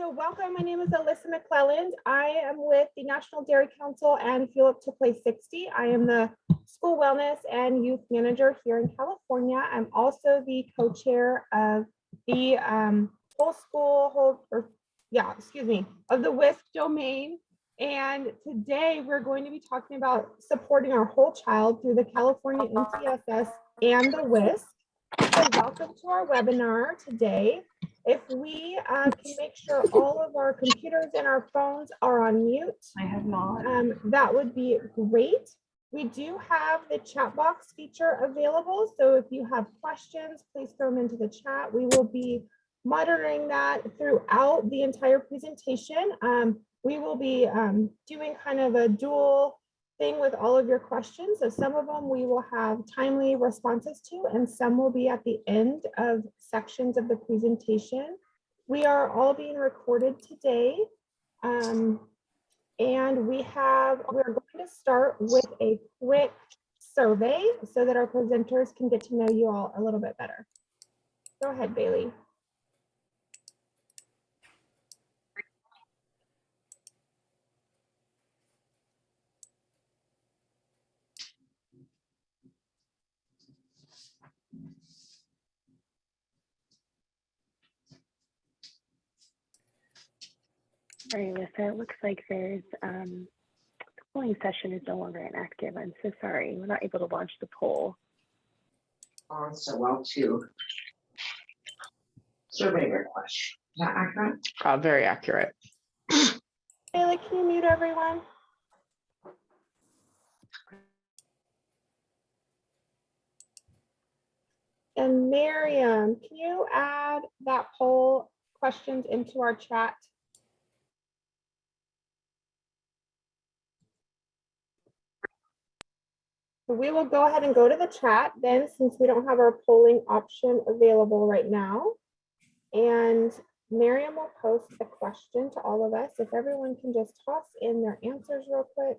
So welcome, my name is Alyssa McClelland. I am with the National Dairy Council and Fuel Up to Play 60. I am the School Wellness and Youth Manager here in California. I'm also the co-chair of the of the WISC domain. And today we're going to be talking about supporting our whole child through the California MTSS and the WISC. So welcome to our webinar today. If we can make sure all of our computers and our phones are on mute. I have not. That would be great. We do have the chat box feature available. So if you have questions, please throw them into the chat. We will be monitoring that throughout the entire presentation. We will be doing kind of a dual thing with all of your questions. So some of them we will have timely responses to, and some will be at the end of sections of the presentation. We are all being recorded today. And we're going to start with a quick survey so that our presenters can get to know you all a little bit better. Go ahead, Bailey. All right, Alyssa, it looks like there's the polling session is no longer inactive. I'm so sorry. We're not able to launch the poll. Oh, so well too. Survey request. Is that accurate? Very accurate. Bailey, can you mute everyone? And Miriam, can you add that poll questions into our chat? We will go ahead and go to the chat then, since we don't have our polling option available right now. And Miriam will post a question to all of us. If everyone can just toss in their answers real quick.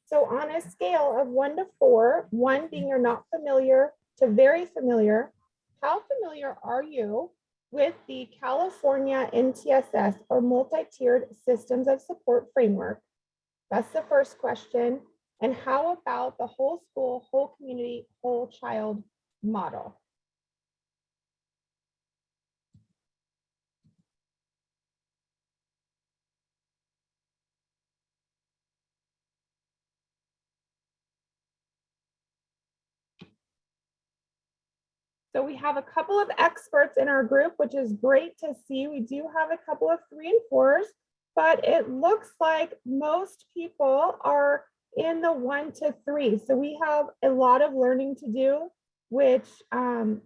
So on a scale of 1 to 4, 1 being you're not familiar to very familiar, how familiar are you with the California MTSS or multi-tiered systems of support framework? That's the first question. And how about the whole school, whole community, whole child model? So we have a couple of experts in our group, which is great to see. We do have a couple of 3 and 4s, but it looks like most people are in the 1 to 3. So we have a lot of learning to do, which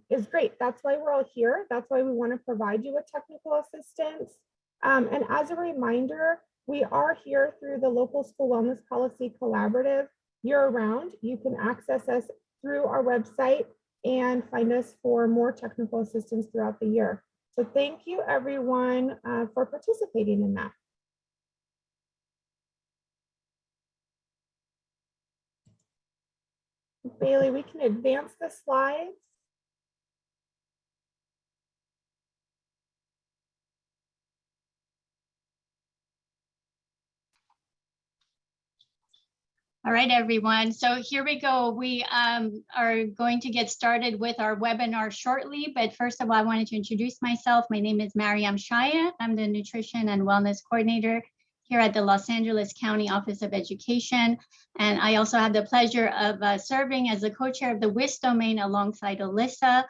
is great. That's why we're all here. That's why we want to provide you with technical assistance. And as a reminder, we are here through the Local School Wellness Policy Collaborative year-round. You can access us through our website and find us for more technical assistance throughout the year. So thank you everyone for participating in that. Bailey, we can advance the slides. All right, everyone. So here we go. We are going to get started with our webinar shortly. But first of all, I wanted to introduce myself. My name is Mariam Shaya. I'm the Nutrition and Wellness Coordinator here at the Los Angeles County Office of Education. And I also have the pleasure of serving as the co-chair of the WISC domain alongside Alyssa.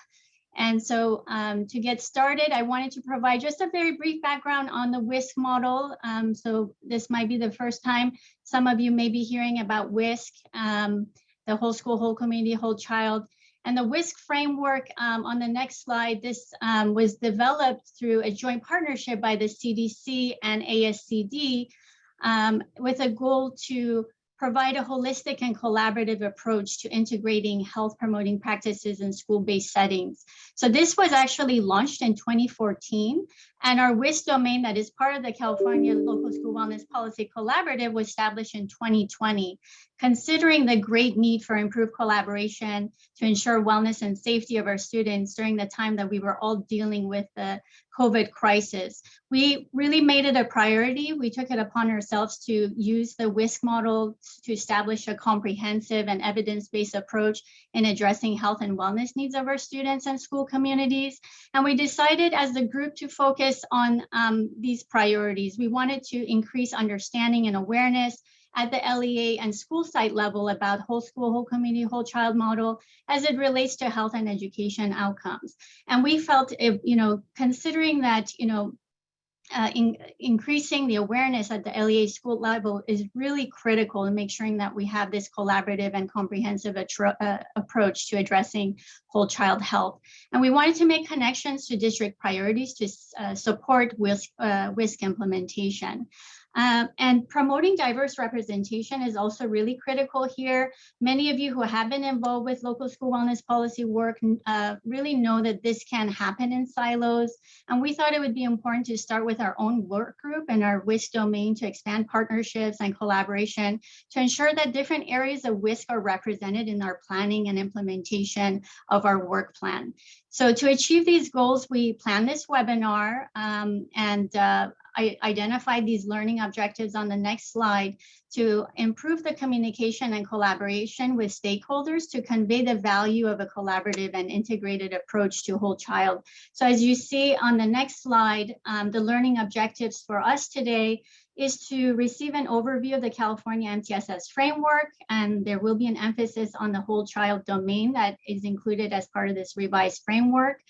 And so to get started, I wanted to provide just a very brief background on the WISC model. So this might be the first time some of you may be hearing about WISC, the whole school, whole community, whole child. And the WISC framework on the next slide, this was developed through a joint partnership by the CDC and ASCD with a goal to provide a holistic and collaborative approach to integrating health promoting practices in school-based settings. So this was actually launched in 2014, and our WISC domain that is part of the California Local School Wellness Policy Collaborative was established in 2020, considering the great need for improved collaboration to ensure wellness and safety of our students during the time that we were all dealing with the COVID crisis. We really made it a priority. We took it upon ourselves to use the WISC model to establish a comprehensive and evidence-based approach in addressing health and wellness needs of our students and school communities. And we decided as a group to focus on these priorities. We wanted to increase understanding and awareness at the LEA and school site level about whole school, whole community, whole child model as it relates to health and education outcomes. And we felt, considering that, increasing the awareness at the LEA school level is really critical in making sure that we have this collaborative and comprehensive approach to addressing whole child health. And we wanted to make connections to district priorities to support WISC implementation. And promoting diverse representation is also really critical here. Many of you who have been involved with local school wellness policy work really know that this can happen in silos. And we thought it would be important to start with our own work group and our WISC domain to expand partnerships and collaboration to ensure that different areas of WISC are represented in our planning and implementation of our work plan. So to achieve these goals, we planned this webinar I identified these learning objectives on the next slide to improve the communication and collaboration with stakeholders to convey the value of a collaborative and integrated approach to whole child. So as you see on the next slide, the learning objectives for us today is to receive an overview of the California MTSS framework, and there will be an emphasis on the whole child domain that is included as part of this revised framework.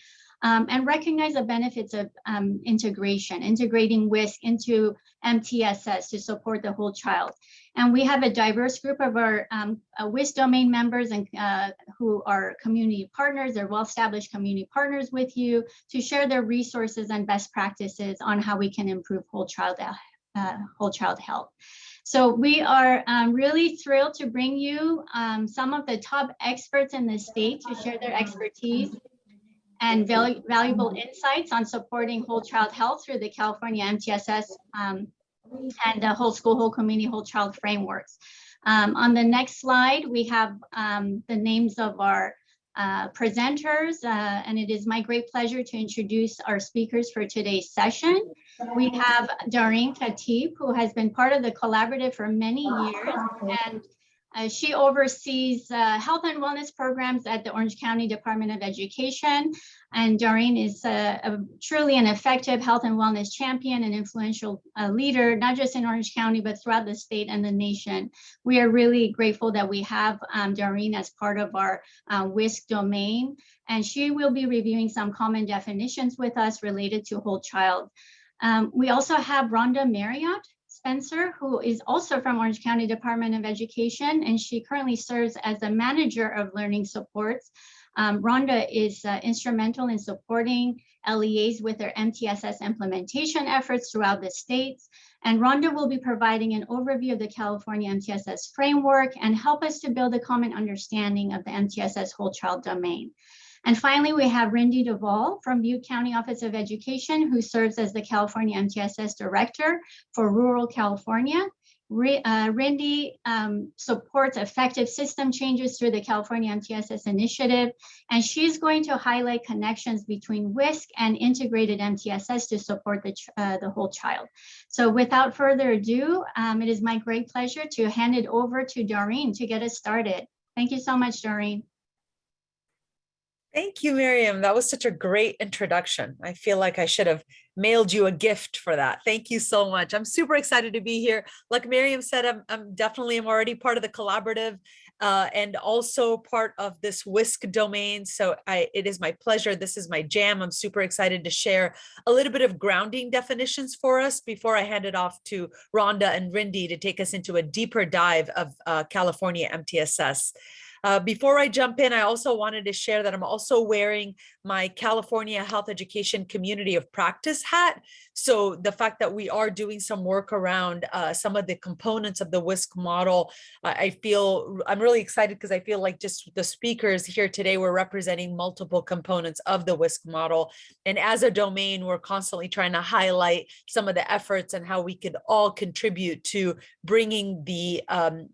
And recognize the benefits of integrating WISC into MTSS to support the whole child. And we have a diverse group of our WISC domain members and who are community partners, they're well-established community partners with you to share their resources and best practices on how we can improve whole child health. So we are really thrilled to bring you some of the top experts in the state to share their expertise and valuable insights on supporting whole child health through the California MTSS and the whole school, whole community, whole child frameworks. On the next slide, we have the names of our presenters, and it is my great pleasure to introduce our speakers for today's session. We have Doreen Khatib, who has been part of the collaborative for many years, and she oversees health and wellness programs at the Orange County Department of Education. And Doreen is truly an effective health and wellness champion and influential leader, not just in Orange County, but throughout the state and the nation. We are really grateful that we have Doreen as part of our WISC domain. And she will be reviewing some common definitions with us related to whole child. We also have Rhonda Marriott Spencer, who is also from Orange County Department of Education, and she currently serves as the manager of learning supports. Rhonda is instrumental in supporting LEAs with their MTSS implementation efforts throughout the states. And Rhonda will be providing an overview of the California MTSS framework and help us to build a common understanding of the MTSS whole child domain. And finally, we have Rhonda DuVall from Butte County Office of Education, who serves as the California MTSS Director for Rural California. Rhonda supports effective system changes through the California MTSS initiative, and she's going to highlight connections between WISC and integrated MTSS to support the whole child. So without further ado, it is my great pleasure to hand it over to Doreen to get us started. Thank you so much, Doreen. Thank you, Miriam. That was such a great introduction. I feel like I should have mailed you a gift for that. Thank you so much. I'm super excited to be here. Like Miriam said, I'm already part of the collaborative and also part of this WISC domain. So it is my pleasure. This is my jam. I'm super excited to share a little bit of grounding definitions for us before I hand it off to Rhonda and Rhonda to take us into a deeper dive of California MTSS. Before I jump in, I also wanted to share that I'm also wearing my California Health Education Community of Practice hat. So the fact that we are doing some work around some of the components of the WISC model, I'm really excited because I feel like just the speakers here today were representing multiple components of the WISC model. And as a domain, we're constantly trying to highlight some of the efforts and how we could all contribute to bringing the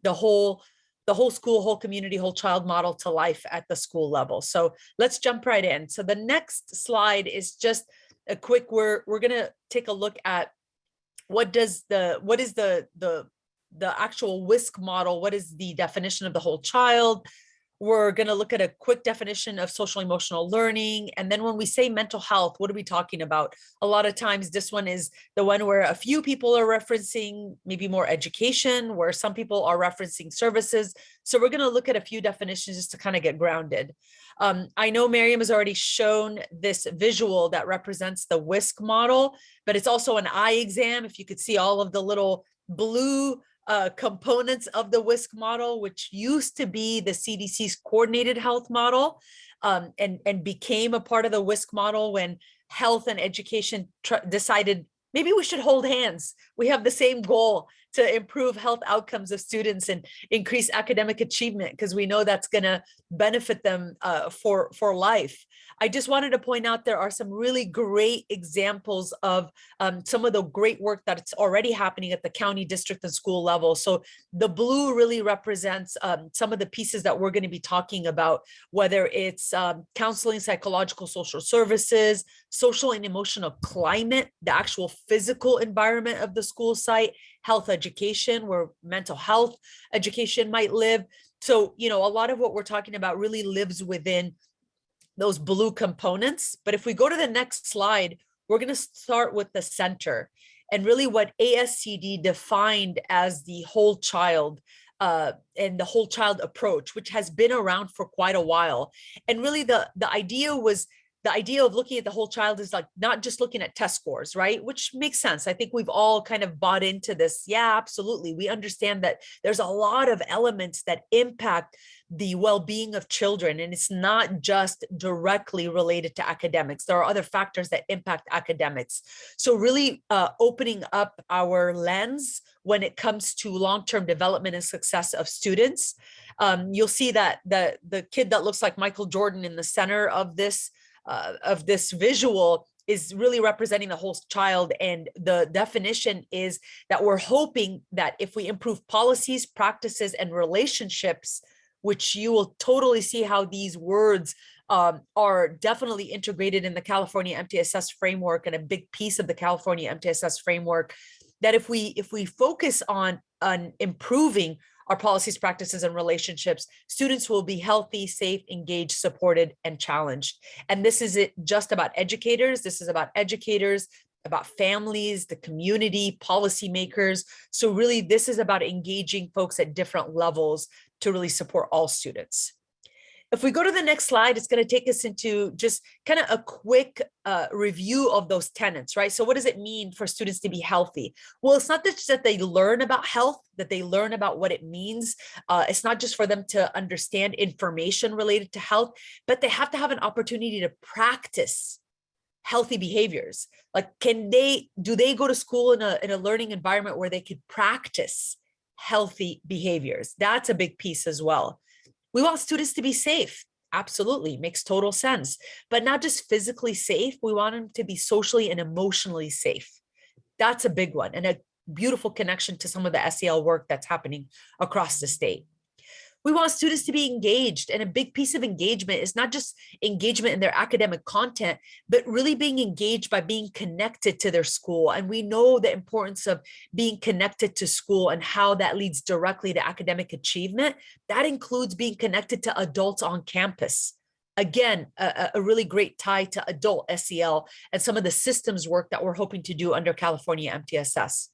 whole school, whole community, whole child model to life at the school level. So let's jump right in. So the next slide is just a quick, we're going to take a look at what is the actual WISC model? What is the definition of the whole child? We're going to look at a quick definition of social emotional learning. And then when we say mental health, what are we talking about? A lot of times this one is the one where a few people are referencing maybe more education, where some people are referencing services. So we're going to look at a few definitions just to kind of get grounded. I know Miriam has already shown this visual that represents the WISC model, but it's also an eye exam. If you could see all of the little blue components of the WISC model, which used to be the CDC's coordinated health model, and became a part of the WISC model when health and education decided maybe we should hold hands. We have the same goal to improve health outcomes of students and increase academic achievement, because we know that's going to benefit them for life. I just wanted to point out there are some really great examples of some of the great work that's already happening at the county, district, and school level. So the blue really represents some of the pieces that we're going to be talking about, whether it's counseling, psychological, social services, social and emotional climate, the actual physical environment of the school site, health education, where mental health education might live. So, a lot of what we're talking about really lives within those blue components. But if we go to the next slide, we're going to start with the center and really what ASCD defined as the whole child and the whole child approach, which has been around for quite a while. And really the idea of looking at the whole child is like not just looking at test scores, right? Which makes sense. I think we've all kind of bought into this. Yeah, absolutely. We understand that there's a lot of elements that impact the well-being of children, and it's not just directly related to academics. There are other factors that impact academics. So really opening up our lens when it comes to long-term development and success of students. You'll see that the kid that looks like Michael Jordan in the center of this visual is really representing the whole child. And the definition is that we're hoping that if we improve policies, practices, and relationships, which you will totally see how these words are definitely integrated in the California MTSS framework and a big piece of the California MTSS framework, that if we focus on improving our policies, practices, and relationships, students will be healthy, safe, engaged, supported, and challenged. And this isn't just about educators. This is about educators, about families, the community, policymakers. So really, this is about engaging folks at different levels to really support all students. If we go to the next slide, it's going to take us into just kind of a quick review of those tenets, right? So what does it mean for students to be healthy? Well, it's not just that they learn about health, that they learn about what it means. It's not just for them to understand information related to health, but they have to have an opportunity to practice healthy behaviors. Like, do they go to school in a learning environment where they could practice healthy behaviors? That's a big piece as well. We want students to be safe. Absolutely, makes total sense. But not just physically safe, we want them to be socially and emotionally safe. That's a big one, and a beautiful connection to some of the SEL work that's happening across the state. We want students to be engaged, and a big piece of engagement is not just engagement in their academic content, but really being engaged by being connected to their school. And we know the importance of being connected to school and how that leads directly to academic achievement. That includes being connected to adults on campus. Again, a really great tie to adult SEL and some of the systems work that we're hoping to do under California MTSS.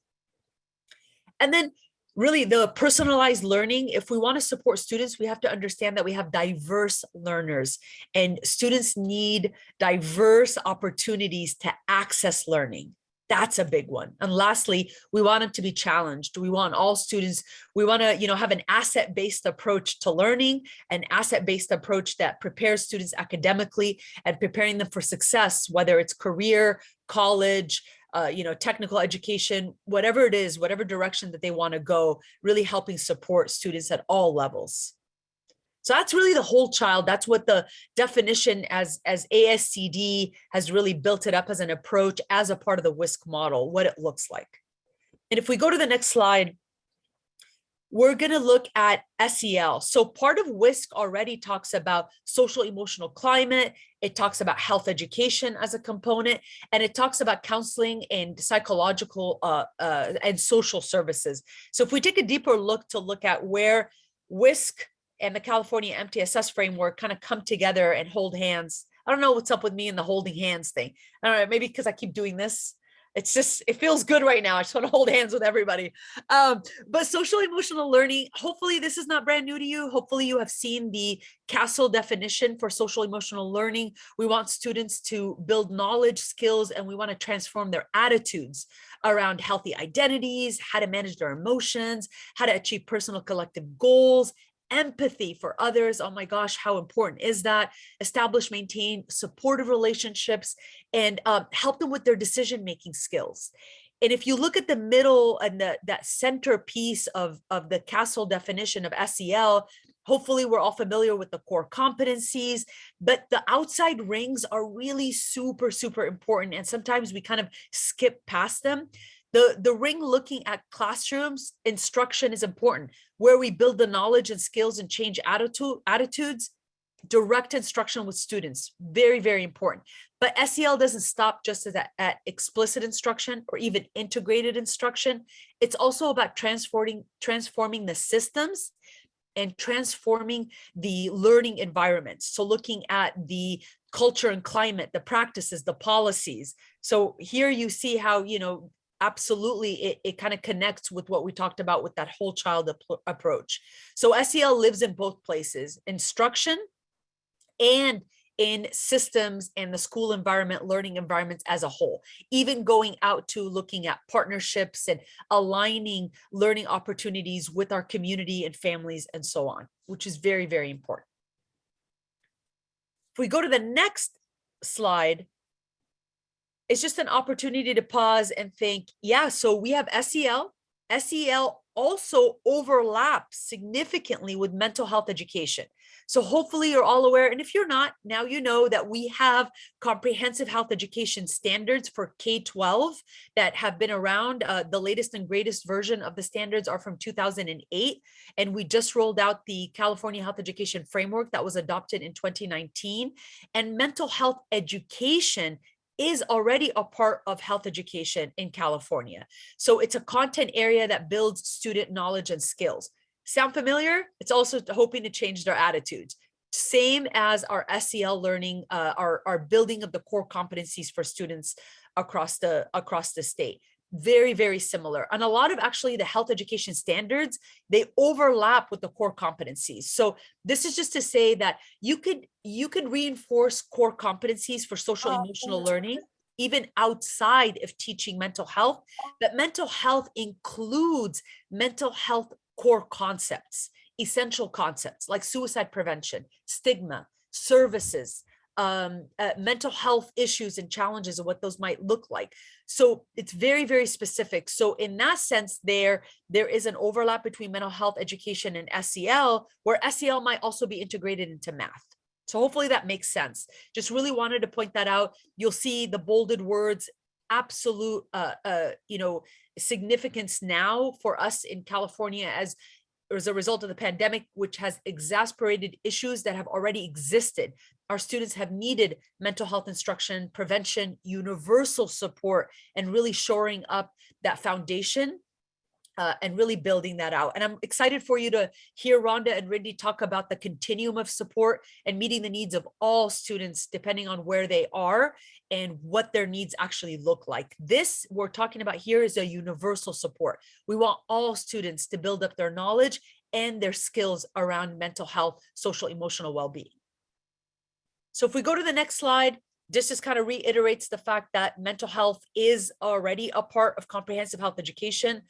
And then really the personalized learning. If we want to support students, we have to understand that we have diverse learners, and students need diverse opportunities to access learning. That's a big one. And lastly, we want them to be challenged. We want all students, we want to, have an asset-based approach to learning, an asset-based approach that prepares students academically and preparing them for success, whether it's career, college, technical education, whatever it is, whatever direction that they want to go, really helping support students at all levels. So that's really the whole child. That's what the definition as ASCD has really built it up as an approach, as a part of the WSC model, what it looks like. And if we go to the next slide, we're going to look at SEL. So part of WSC already talks about social emotional climate. It talks about health education as a component, and it talks about counseling and psychological and social services. So if we take a deeper look at where WSC and the California MTSS framework kind of come together and hold hands. I don't know what's up with me and the holding hands thing. I don't know, maybe because I keep doing this. It's just, it feels good right now. I just want to hold hands with everybody. But social emotional learning, hopefully this is not brand new to you. Hopefully you have seen the CASEL definition for social emotional learning. We want students to build knowledge, skills, and we want to transform their attitudes around healthy identities, how to manage their emotions, how to achieve personal collective goals, empathy for others. Oh my gosh, how important is that? Establish, maintain supportive relationships, and help them with their decision-making skills. And if you look at the middle and that centerpiece of the CASEL definition of SEL, hopefully we're all familiar with the core competencies, but the outside rings are really super, super important. And sometimes we kind of skip past them. The ring looking at classrooms instruction is important, where we build the knowledge and skills and change attitudes. Direct instruction with students, very, very important. But SEL doesn't stop just at explicit instruction or even integrated instruction. It's also about transforming the systems and transforming the learning environments. So looking at the culture and climate, the practices, the policies. So here you see how, absolutely it kind of connects with what we talked about with that whole child approach. So SEL lives in both places, instruction and in systems and the school environment, learning environments as a whole, even going out to looking at partnerships and aligning learning opportunities with our community and families and so on, which is very, very important. If we go to the next slide, it's just an opportunity to pause and think, yeah, so we have SEL. SEL also overlaps significantly with mental health education. So hopefully you're all aware, and if you're not, now you know that we have comprehensive health education standards for K-12 that have been around. The latest and greatest version of the standards are from 2008, and we just rolled out the California Health Education Framework that was adopted in 2019. And mental health education is already a part of health education in California. So it's a content area that builds student knowledge and skills. Sound familiar? It's also hoping to change their attitudes. Same as our SEL learning, our building of the core competencies for students across the state. Very, very similar. And a lot of actually the health education standards, they overlap with the core competencies. So this is just to say that you could reinforce core competencies for social emotional learning, even outside of teaching mental health, but mental health includes mental health core concepts, essential concepts like suicide prevention, stigma, services, mental health issues and challenges and what those might look like. So it's very, very specific. So in that sense, there is an overlap between mental health education and SEL, where SEL might also be integrated into math. So hopefully that makes sense. Just really wanted to point that out. You'll see the bolded words, absolute, significance now for us in California as a result of the pandemic, which has exacerbated issues that have already existed. Our students have needed mental health instruction, prevention, universal support, and really shoring up that foundation and really building that out. And I'm excited for you to hear Rhonda and Rindy talk about the continuum of support and meeting the needs of all students, depending on where they are and what their needs actually look like. This we're talking about here is a universal support. We want all students to build up their knowledge and their skills around mental health, social, emotional well-being. So if we go to the next slide, just kind of reiterates the fact that mental health is already a part of comprehensive health education.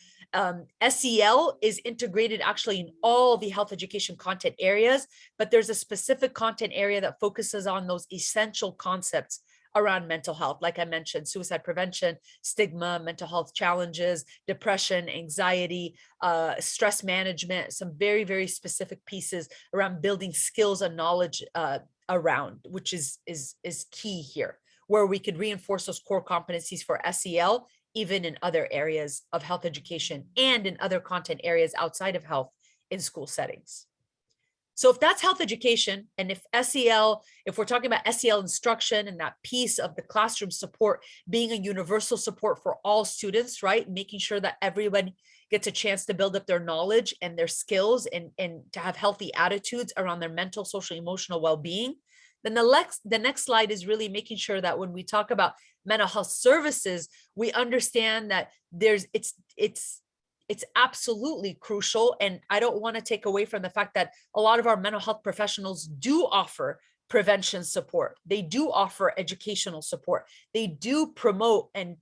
SEL is integrated actually in all the health education content areas, but there's a specific content area that focuses on those essential concepts around mental health. Like I mentioned, suicide prevention, stigma, mental health challenges, depression, anxiety, stress management, some very, very specific pieces around building skills and knowledge around, which is key here, where we could reinforce those core competencies for SEL, even in other areas of health education and in other content areas outside of health in school settings. So if that's health education, and if SEL, if we're talking about SEL instruction and that piece of the classroom support being a universal support for all students, right? Making sure that everyone gets a chance to build up their knowledge and their skills and to have healthy attitudes around their mental, social, emotional well-being. Then the next slide is really making sure that when we talk about mental health services, we understand that it's absolutely crucial. And I don't want to take away from the fact that a lot of our mental health professionals do offer prevention support. They do offer educational support. They do promote and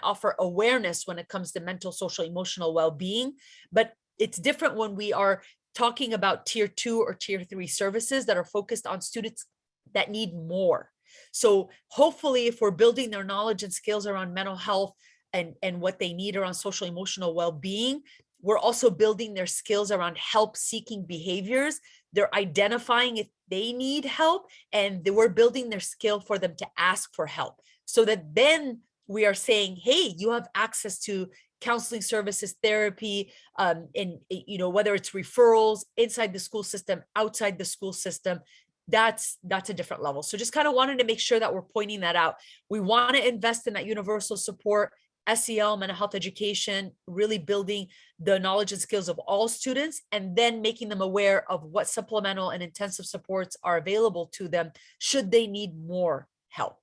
offer awareness when it comes to mental, social, emotional well-being. But it's different when we are talking about tier 2 or tier 3 services that are focused on students that need more. So hopefully, if we're building their knowledge and skills around mental health and what they need around social emotional well-being, we're also building their skills around help-seeking behaviors. They're identifying if they need help, and we're building their skill for them to ask for help, so that then we are saying, hey, you have access to counseling services, therapy, and whether it's referrals inside the school system, outside the school system. That's a different level. So just kind of wanted to make sure that we're pointing that out. We want to invest in that universal support, SEL, mental health education, really building the knowledge and skills of all students, and then making them aware of what supplemental and intensive supports are available to them should they need more help.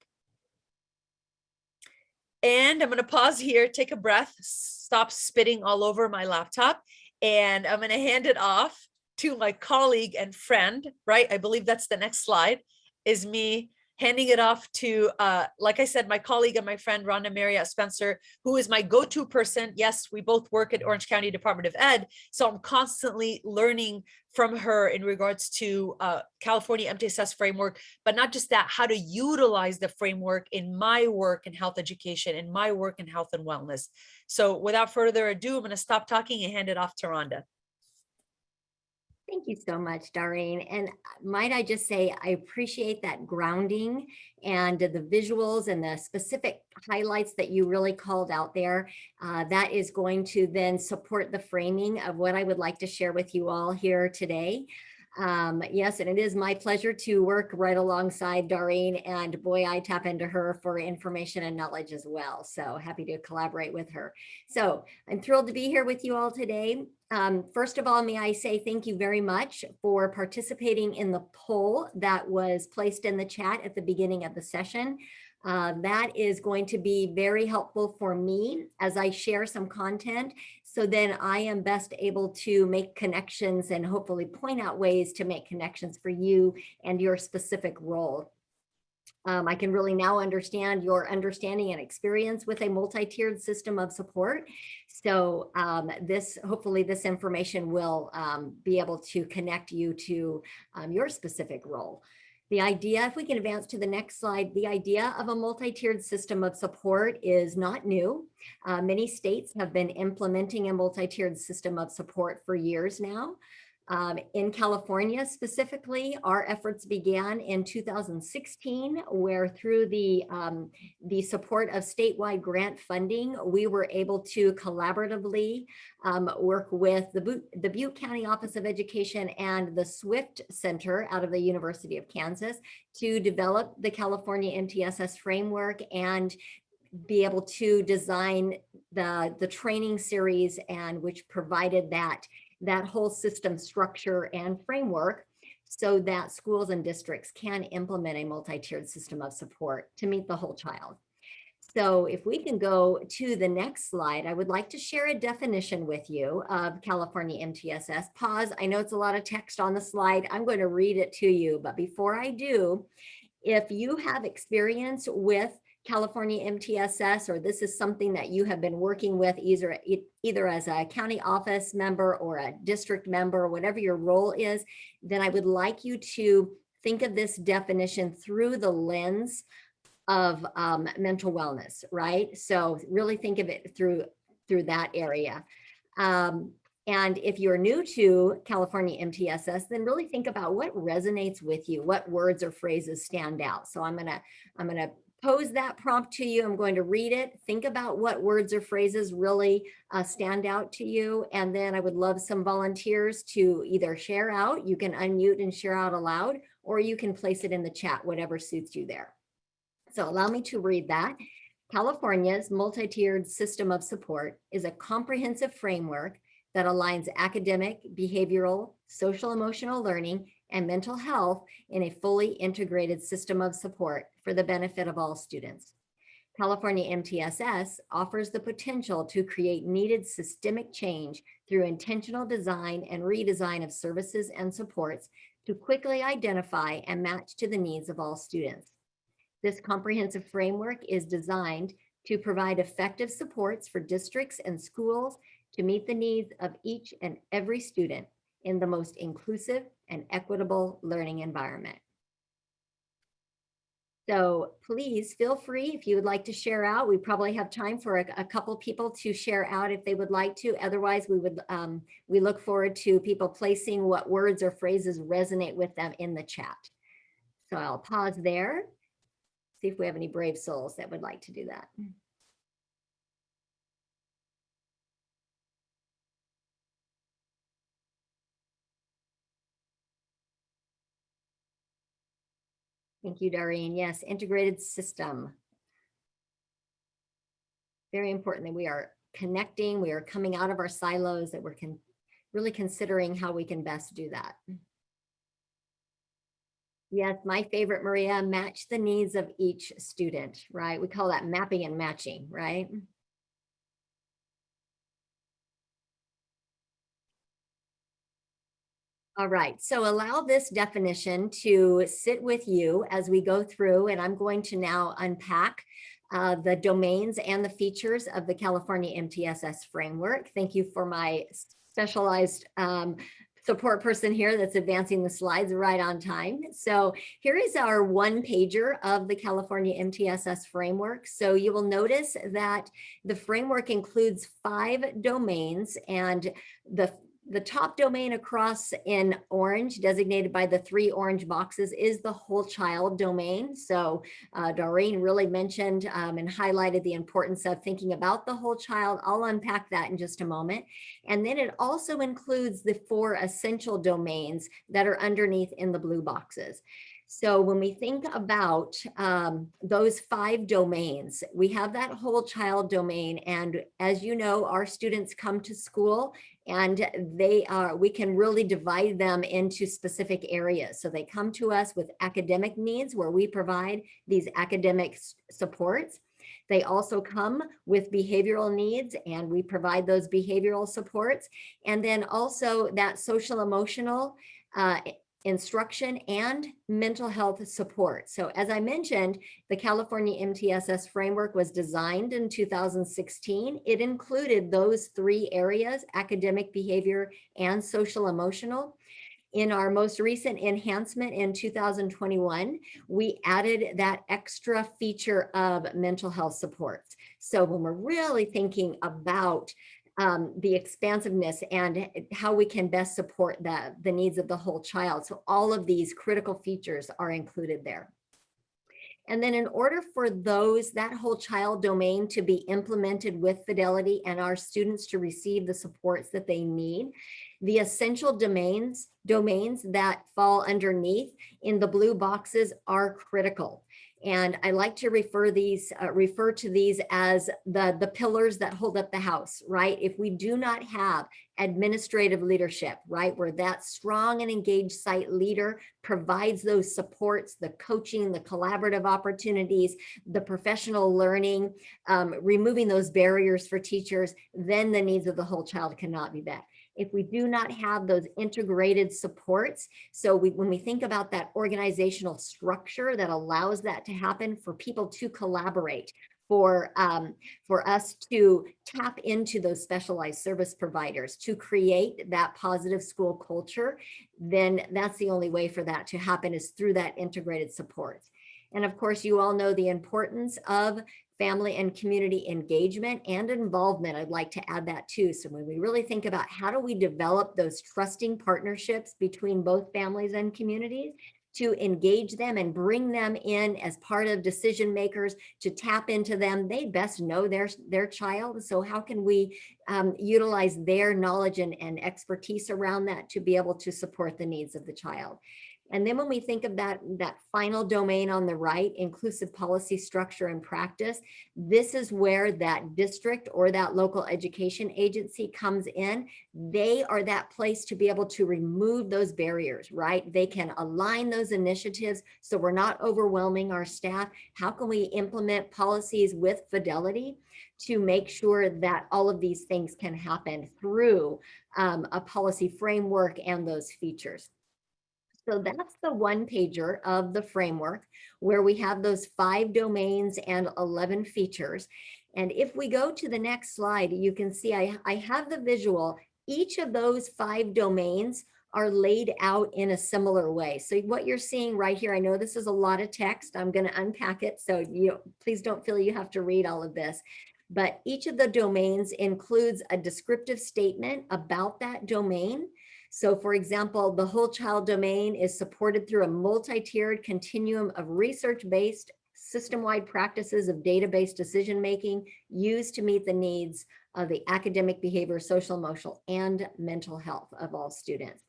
And I'm going to pause here, take a breath, stop spitting all over my laptop, and I'm going to hand it off to my colleague and friend, right? I believe that's the next slide, is me handing it off to, like I said, my colleague and my friend, Rhonda Marriott Spencer, who is my go-to person. Yes, we both work at Orange County Department of Ed, so I'm constantly learning from her in regards to California MTSS framework, but not just that, how to utilize the framework in my work in health education, in my work in health and wellness. So without further ado, I'm going to stop talking and hand it off to Rhonda. Thank you so much, Doreen. And might I just say, I appreciate that grounding and the visuals and the specific highlights that you really called out there. That is going to then support the framing of what I would like to share with you all here today. Yes, and it is my pleasure to work right alongside Doreen, and boy, I tap into her for information and knowledge as well. So happy to collaborate with her. So I'm thrilled to be here with you all today. First of all, may I say thank you very much for participating in the poll that was placed in the chat at the beginning of the session. That is going to be very helpful for me as I share some content, so then I am best able to make connections and hopefully point out ways to make connections for you and your specific role. I can really now understand your understanding and experience with a multi-tiered system of support. So hopefully this information will be able to connect you to your specific role. The idea, if we can advance to the next slide, the idea of a multi-tiered system of support is not new. Many states have been implementing a multi-tiered system of support for years now. In California specifically, our efforts began in 2016, where through the support of statewide grant funding, we were able to collaboratively work with the Butte County Office of Education and the SWIFT Center out of the University of Kansas to develop the California MTSS framework and be able to design the training series, and which provided that whole system structure and framework so that schools and districts can implement a multi-tiered system of support to meet the whole child. So if we can go to the next slide, I would like to share a definition with you of California MTSS. Pause, I know it's a lot of text on the slide. I'm going to read it to you, but before I do, If you have experience with California MTSS, or this is something that you have been working with either as a county office member or a district member, whatever your role is, then I would like you to think of this definition through the lens of mental wellness, right? So really think of it through that area. And if you're new to California MTSS, then really think about what resonates with you, what words or phrases stand out. So I'm gonna pose that prompt to you. I'm going to read it. Think about what words or phrases really stand out to you. And then I would love some volunteers to either share out, you can unmute and share out aloud, or you can place it in the chat, whatever suits you there. So allow me to read that. California's multi-tiered system of support is a comprehensive framework that aligns academic, behavioral, social emotional learning, and mental health in a fully integrated system of support for the benefit of all students. California MTSS offers the potential to create needed systemic change through intentional design and redesign of services and supports to quickly identify and match to the needs of all students. This comprehensive framework is designed to provide effective supports for districts and schools to meet the needs of each and every student in the most inclusive and equitable learning environment. So please feel free if you would like to share out. We probably have time for a couple people to share out if they would like to. Otherwise, we look forward to people placing what words or phrases resonate with them in the chat. So I'll pause there, see if we have any brave souls that would like to do that. Thank you, Doreen. Yes, integrated system. Very important that we are connecting, we are coming out of our silos, that we're really considering how we can best do that. Yes, my favorite, Maria, match the needs of each student, right? We call that mapping and matching, right? All right, so allow this definition to sit with you as we go through, and I'm going to now unpack the domains and the features of the California MTSS framework. Thank you for my specialized support person here that's advancing the slides right on time. So here is our one pager of the California MTSS framework. So you will notice that the framework includes 5 domains, and the top domain across in orange, designated by the 3 orange boxes, is the whole child domain. So Doreen really mentioned and highlighted the importance of thinking about the whole child. I'll unpack that in just a moment. And then it also includes the 4 essential domains that are underneath in the blue boxes. So when we think about those 5 domains, we have that whole child domain. And as you know, our students come to school and we can really divide them into specific areas. So they come to us with academic needs where we provide these academic supports. They also come with behavioral needs and we provide those behavioral supports. And then also that social emotional instruction and mental health support. So as I mentioned, the California MTSS framework was designed in 2016. It included those 3 areas, academic, behavior, and social emotional. In our most recent enhancement in 2021, we added that extra feature of mental health supports. So when we're really thinking about the expansiveness and how we can best support the needs of the whole child. So all of these critical features are included there. And then in order for that whole child domain to be implemented with fidelity and our students to receive the supports that they need, the essential domains that fall underneath in the blue boxes are critical. And I like to refer to these as the pillars that hold up the house, right? If we do not have administrative leadership, right, where that strong and engaged site leader provides those supports, the coaching, the collaborative opportunities, the professional learning, removing those barriers for teachers, then the needs of the whole child cannot be met. if we do not have those integrated supports. So when we think about that organizational structure that allows that to happen, for people to collaborate, for us to tap into those specialized service providers, to create that positive school culture, then that's the only way for that to happen, is through that integrated support. And of course, you all know the importance of family and community engagement and involvement. I'd like to add that too. So when we really think about how do we develop those trusting partnerships between both families and communities, to engage them and bring them in as part of decision makers, to tap into them. They best know their child. So how can we utilize their knowledge and expertise around that to be able to support the needs of the child? And then when we think of that final domain on the right, inclusive policy, structure, and practice, this is where that district or that local education agency comes in. They are that place to be able to remove those barriers, right? They can align those initiatives so we're not overwhelming our staff. How can we implement policies with fidelity to make sure that all of these things can happen through a policy framework and those features? So that's the one pager of the framework, where we have those 5 domains and 11 features. And if we go to the next slide, you can see I have the visual. Each of those 5 domains are laid out in a similar way. So what you're seeing right here, I know this is a lot of text. I'm going to unpack it, so please don't feel you have to read all of this. But each of the domains includes a descriptive statement about that domain. So for example, the whole child domain is supported through a multi-tiered continuum of research-based system-wide practices of data-based decision-making used to meet the needs of the academic, behavior, social, emotional, and mental health of all students.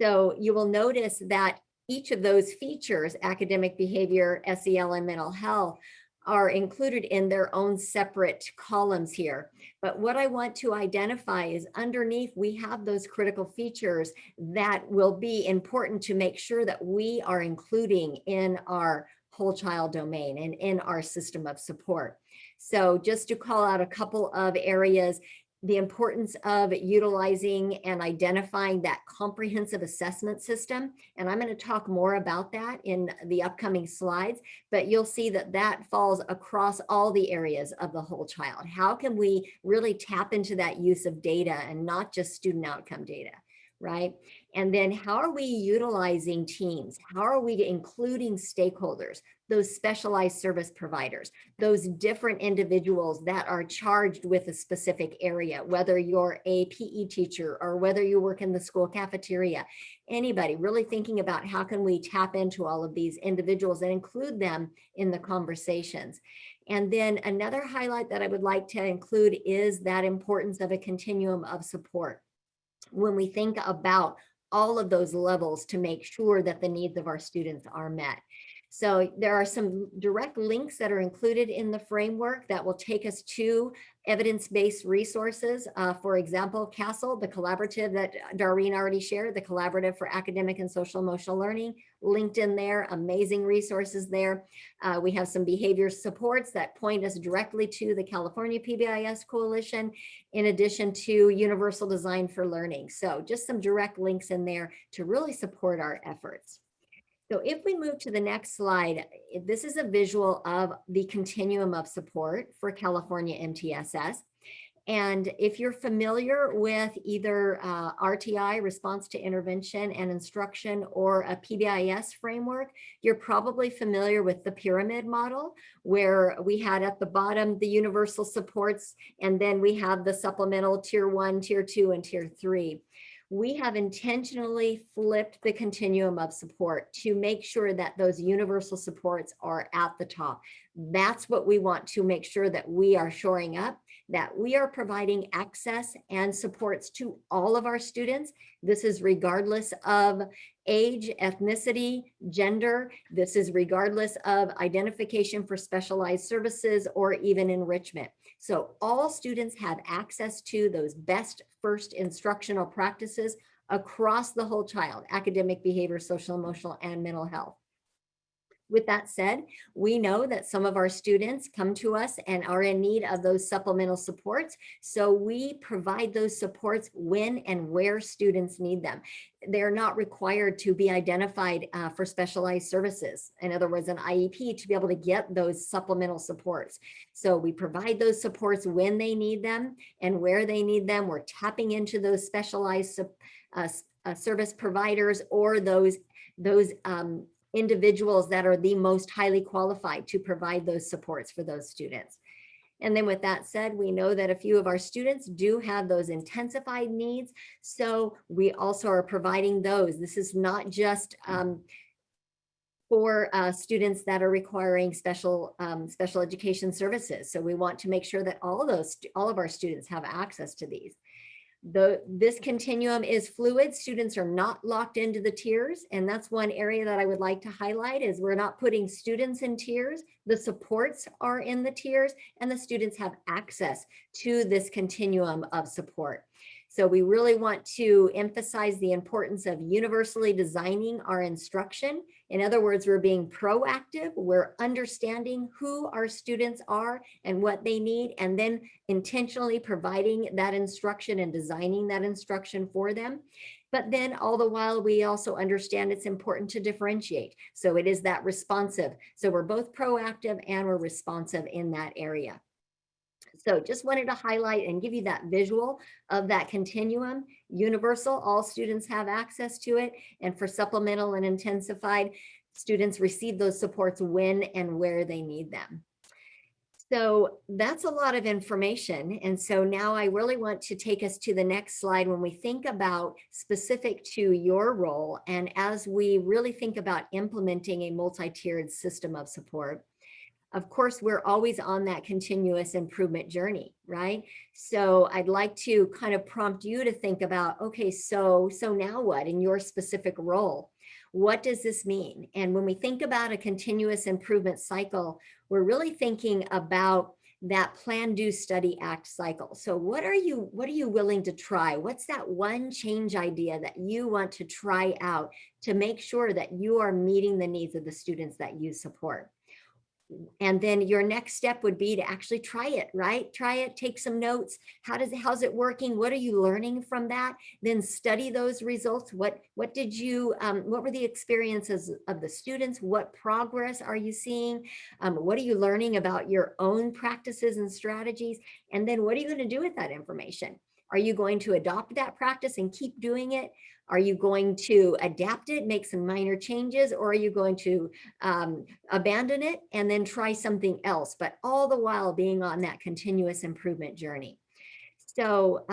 So you will notice that each of those features, academic, behavior, SEL, and mental health, are included in their own separate columns here. But what I want to identify is underneath, we have those critical features that will be important to make sure that we are including in our whole child domain and in our system of support. So just to call out a couple of areas, the importance of utilizing and identifying that comprehensive assessment system. And I'm going to talk more about that in the upcoming slides, but you'll see that that falls across all the areas of the whole child. How can we really tap into that use of data and not just student outcome data, right? And then how are we utilizing teams? How are we including stakeholders, those specialized service providers, those different individuals that are charged with a specific area, whether you're a PE teacher or whether you work in the school cafeteria, anybody really thinking about how can we tap into all of these individuals and include them in the conversations. And then another highlight that I would like to include is that importance of a continuum of support. When we think about all of those levels to make sure that the needs of our students are met. So there are some direct links that are included in the framework that will take us to evidence-based resources. For example, CASEL, the collaborative that Darlene already shared, the Collaborative for Academic and Social Emotional Learning, linked in there, amazing resources there. We have some behavior supports that point us directly to the California PBIS Coalition, in addition to Universal Design for Learning. So just some direct links in there to really support our efforts. So if we move to the next slide, this is a visual of the continuum of support for California MTSS. And if you're familiar with either RTI, Response to Intervention and Instruction, or a PBIS framework, you're probably familiar with the pyramid model, where we had at the bottom the universal supports, and then we have the supplemental tier 1, tier 2, and tier 3. We have intentionally flipped the continuum of support to make sure that those universal supports are at the top. That's what we want to make sure that we are shoring up, that we are providing access and supports to all of our students. This is regardless of age, ethnicity, gender. This is regardless of identification for specialized services or even enrichment. So all students have access to those best first instructional practices across the whole child: academic, behavior, social, emotional, and mental health. With that said, we know that some of our students come to us and are in need of those supplemental supports. So we provide those supports when and where students need them. They're not required to be identified for specialized services. In other words, an IEP to be able to get those supplemental supports. So we provide those supports when they need them and where they need them. We're tapping into those specialized service providers or those individuals that are the most highly qualified to provide those supports for those students. And then with that said, we know that a few of our students do have those intensified needs. So we also are providing those. This is not just for students that are requiring special education services. So we want to make sure that all of our students have access to these. This continuum is fluid. Students are not locked into the tiers. And that's one area that I would like to highlight is we're not putting students in tiers. The supports are in the tiers and the students have access to this continuum of support. So we really want to emphasize the importance of universally designing our instruction. In other words, we're being proactive. We're understanding who our students are and what they need, and then intentionally providing that instruction and designing that instruction for them. But then all the while, we also understand it's important to differentiate. So it is that responsive. So we're both proactive and we're responsive in that area. So just wanted to highlight and give you that visual of that continuum. Universal, all students have access to it. And for supplemental and intensified, students receive those supports when and where they need them. So that's a lot of information. And so now I really want to take us to the next slide when we think about specific to your role. And as we really think about implementing a multi-tiered system of support, of course, we're always on that continuous improvement journey, right? So I'd like to kind of prompt you to think about, okay, so now what in your specific role? What does this mean? And when we think about a continuous improvement cycle, we're really thinking about that plan, do, study, act cycle. So what are you willing to try? What's that one change idea that you want to try out to make sure that you are meeting the needs of the students that you support? And then your next step would be to actually try it, right? Try it, take some notes. How's it working? What are you learning from that? Then study those results. What were the experiences of the students? What progress are you seeing? What are you learning about your own practices and strategies? And then what are you going to do with that information? Are you going to adopt that practice and keep doing it? Are you going to adapt it, make some minor changes, or are you going to abandon it and then try something else, but all the while being on that continuous improvement journey? So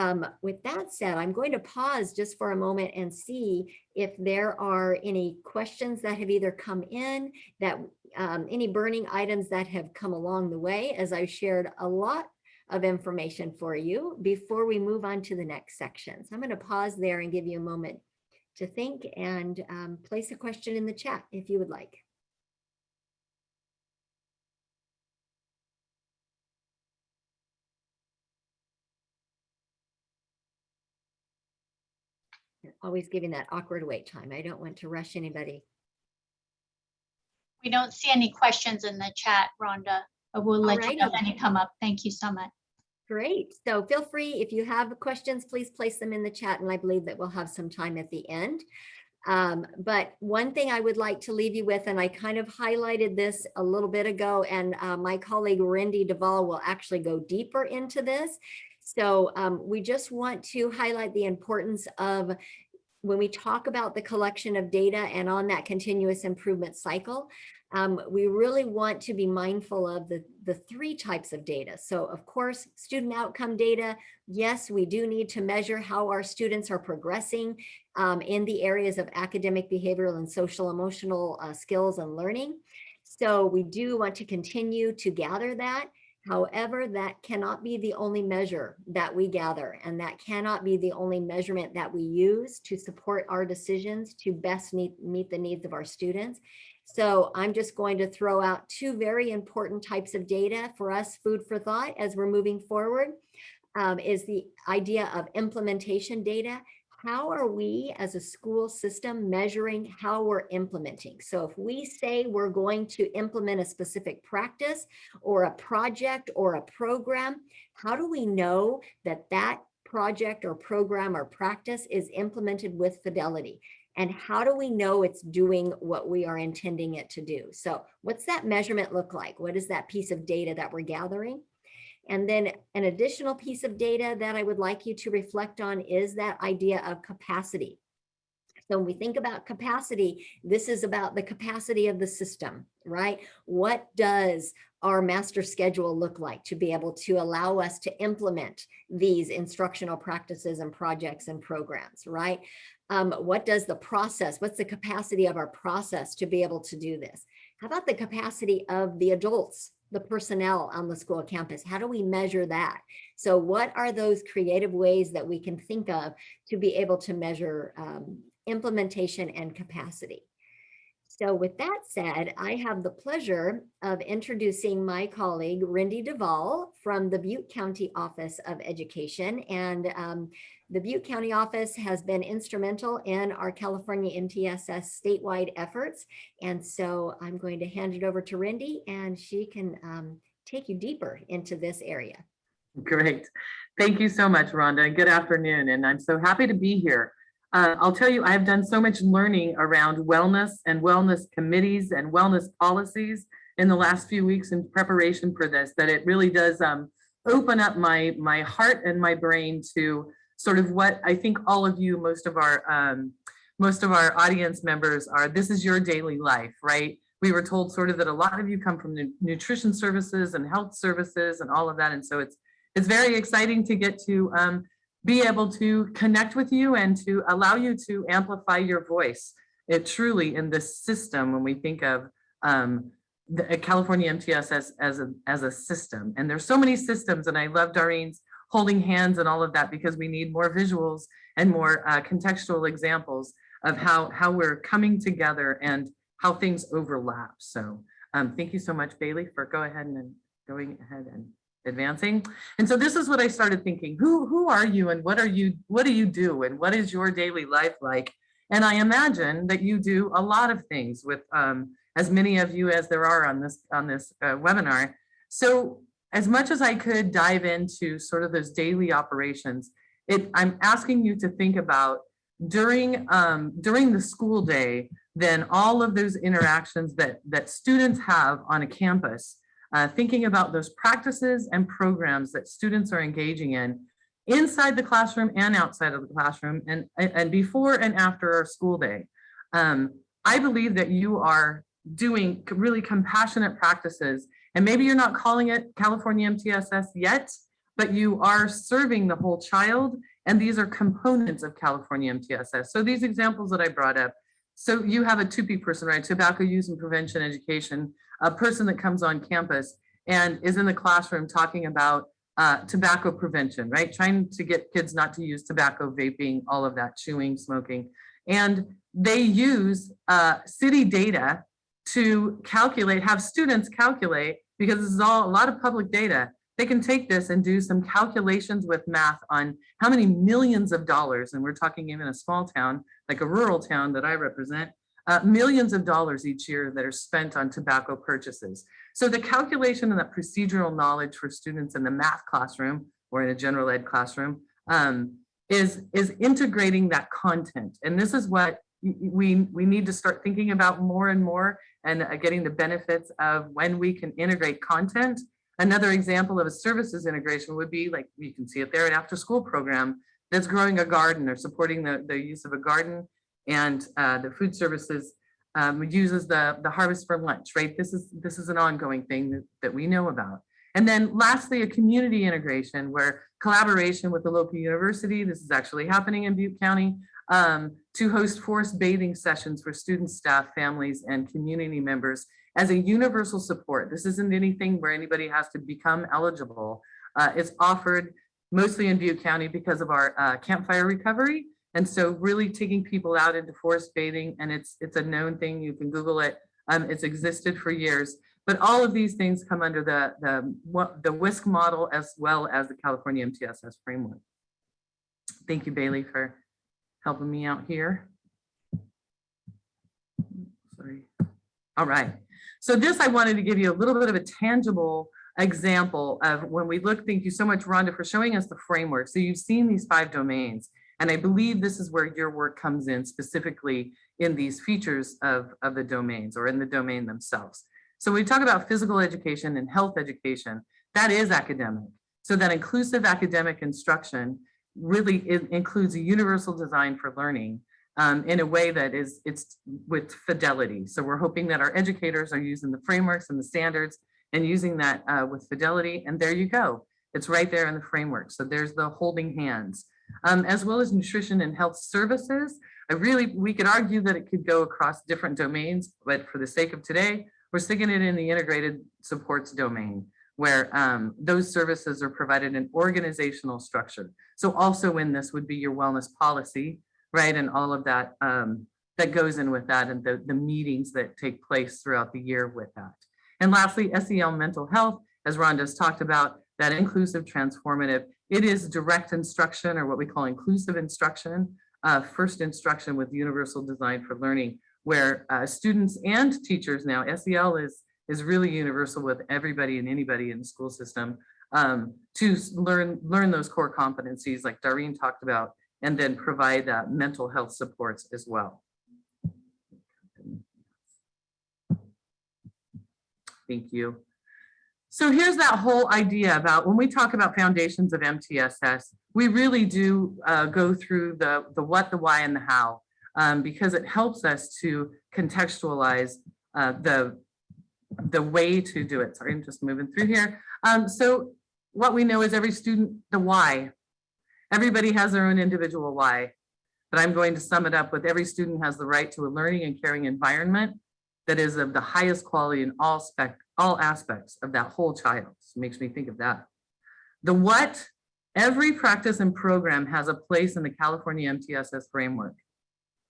with that said, I'm going to pause just for a moment and see if there are any questions that have either come in, that any burning items that have come along the way, as I've shared a lot of information for you before we move on to the next section. So I'm going to pause there and give you a moment to think and place a question in the chat if you would like. Always giving that awkward wait time. I don't want to rush anybody. We don't see any questions in the chat, Rhonda, but we'll let you know if any come up. Thank you so much. Great. So feel free, if you have questions, please place them in the chat, and I believe that we'll have some time at the end. But one thing I would like to leave you with, and I kind of highlighted this a little bit ago, and my colleague Rhonda DuVall will actually go deeper into this. So we just want to highlight the importance of, when we talk about the collection of data and on that continuous improvement cycle, we really want to be mindful of the three types of data. So of course, student outcome data. Yes, we do need to measure how our students are progressing in the areas of academic, behavioral, and social emotional skills and learning. So we do want to continue to gather that. However, that cannot be the only measure that we gather, and that cannot be the only measurement that we use to support our decisions to best meet the needs of our students. So I'm just going to throw out two very important types of data for us, food for thought, as we're moving forward, is the idea of implementation data. how are we as a school system measuring how we're implementing? So if we say we're going to implement a specific practice or a project or a program, how do we know that that project or program or practice is implemented with fidelity? And how do we know it's doing what we are intending it to do? So what's that measurement look like? What is that piece of data that we're gathering? And then an additional piece of data that I would like you to reflect on is that idea of capacity. So when we think about capacity, this is about the capacity of the system, right? What does our master schedule look like to be able to allow us to implement these instructional practices and projects and programs, right? What does the process, what's the capacity of our process to be able to do this? How about the capacity of the adults, the personnel on the school campus? How do we measure that? So what are those creative ways that we can think of to be able to measure implementation and capacity? So with that said, I have the pleasure of introducing my colleague, Rhonda DuVall from the Butte County Office of Education. And the Butte County Office has been instrumental in our California MTSS statewide efforts. And so I'm going to hand it over to Rhonda, and she can take you deeper into this area. Great. Thank you so much, Rhonda. Good afternoon. And I'm so happy to be here. I'll tell you, I've done so much learning around wellness and wellness committees and wellness policies in the last few weeks in preparation for this, that it really does open up my heart and my brain to sort of what I think all of you, most of our audience members are, this is your daily life, right? We were told sort of that a lot of you come from nutrition services and health services and all of that. And so it's very exciting to get to be able to connect with you and to allow you to amplify your voice. It truly, in this system, when we think of the California MTSS as a system, and there's so many systems, and I love Doreen's holding hands and all of that, because we need more visuals and more contextual examples of how we're coming together and how things overlap. So thank you so much, Bailey, for going ahead and advancing. And so this is what I started thinking, who are you and what do you do and what is your daily life like? And I imagine that you do a lot of things with as many of you as there are on this webinar. So as much as I could dive into sort of those daily operations, I'm asking you to think about during the school day, then all of those interactions that students have on a campus, thinking about those practices and programs that students are engaging in inside the classroom and outside of the classroom, and before and after our school day. I believe that you are doing really compassionate practices, and maybe you're not calling it California MTSS yet, but you are serving the whole child, and these are components of California MTSS. So these examples that I brought up, so you have a 2P person, right? Tobacco use and prevention education, a person that comes on campus and is in the classroom talking about tobacco prevention, right? Trying to get kids not to use tobacco, vaping, all of that, chewing, smoking. And they use city data to have students calculate, because this is a lot of public data. They can take this and do some calculations with math on how many millions of dollars, and we're talking even a small town, like a rural town that I represent, millions of dollars each year that are spent on tobacco purchases. So the calculation and that procedural knowledge for students in the math classroom or in a general ed classroom is integrating that content. And this is what we need to start thinking about more and more, and getting the benefits of when we can integrate content. Another example of a services integration would be, like you can see it there, an after school program that's growing a garden or supporting the use of a garden, and the food services uses the harvest for lunch, right? This is an ongoing thing that we know about. And then lastly, a community integration where collaboration with the local university, this is actually happening in Butte County, to host forced bathing sessions for students, staff, families, and community members as a universal support. This isn't anything where anybody has to become eligible. It's offered mostly in Butte County because of our campfire recovery. And so really taking people out into forest bathing, and it's a known thing, you can Google it. It's existed for years, but all of these things come under the WSC model as well as the California MTSS framework. Thank you, Bailey, for helping me out here. Sorry. All right. So this, I wanted to give you a little bit of a tangible example of when we look. Thank you so much, Rhonda, for showing us the framework. So you've seen these 5 domains, and I believe this is where your work comes in, specifically in these features of the domains or in the domain themselves. So when we talk about physical education and health education, that is academic. So that inclusive academic instruction really includes a universal design for learning in a way that it's with fidelity. So we're hoping that our educators are using the frameworks and the standards and using that with fidelity. And there you go. It's right there in the framework. So there's the holding hands, as well as nutrition and health services. We could argue that it could go across different domains, but for the sake of today, we're sticking it in the integrated supports domain, where those services are provided in organizational structure. So also in this would be your wellness policy, right? And all of that that goes in with that, and the meetings that take place throughout the year with that. And lastly, SEL mental health, as Rhonda's talked about, that inclusive transformative. It is direct instruction, or what we call inclusive instruction, first instruction with universal design for learning, where students and teachers now, SEL is really universal with everybody and anybody in the school system to learn those core competencies like Darlene talked about, and then provide mental health supports as well. Thank you. So here's that whole idea about when we talk about foundations of MTSS, we really do go through the what, the why, and the how, because it helps us to contextualize the way to do it. Sorry, I'm just moving through here. So what we know is every student, the why. Everybody has their own individual why, but I'm going to sum it up with every student has the right to a learning and caring environment that is of the highest quality in all aspects of that whole child. So it makes me think of that. The what, every practice and program has a place in the California MTSS framework.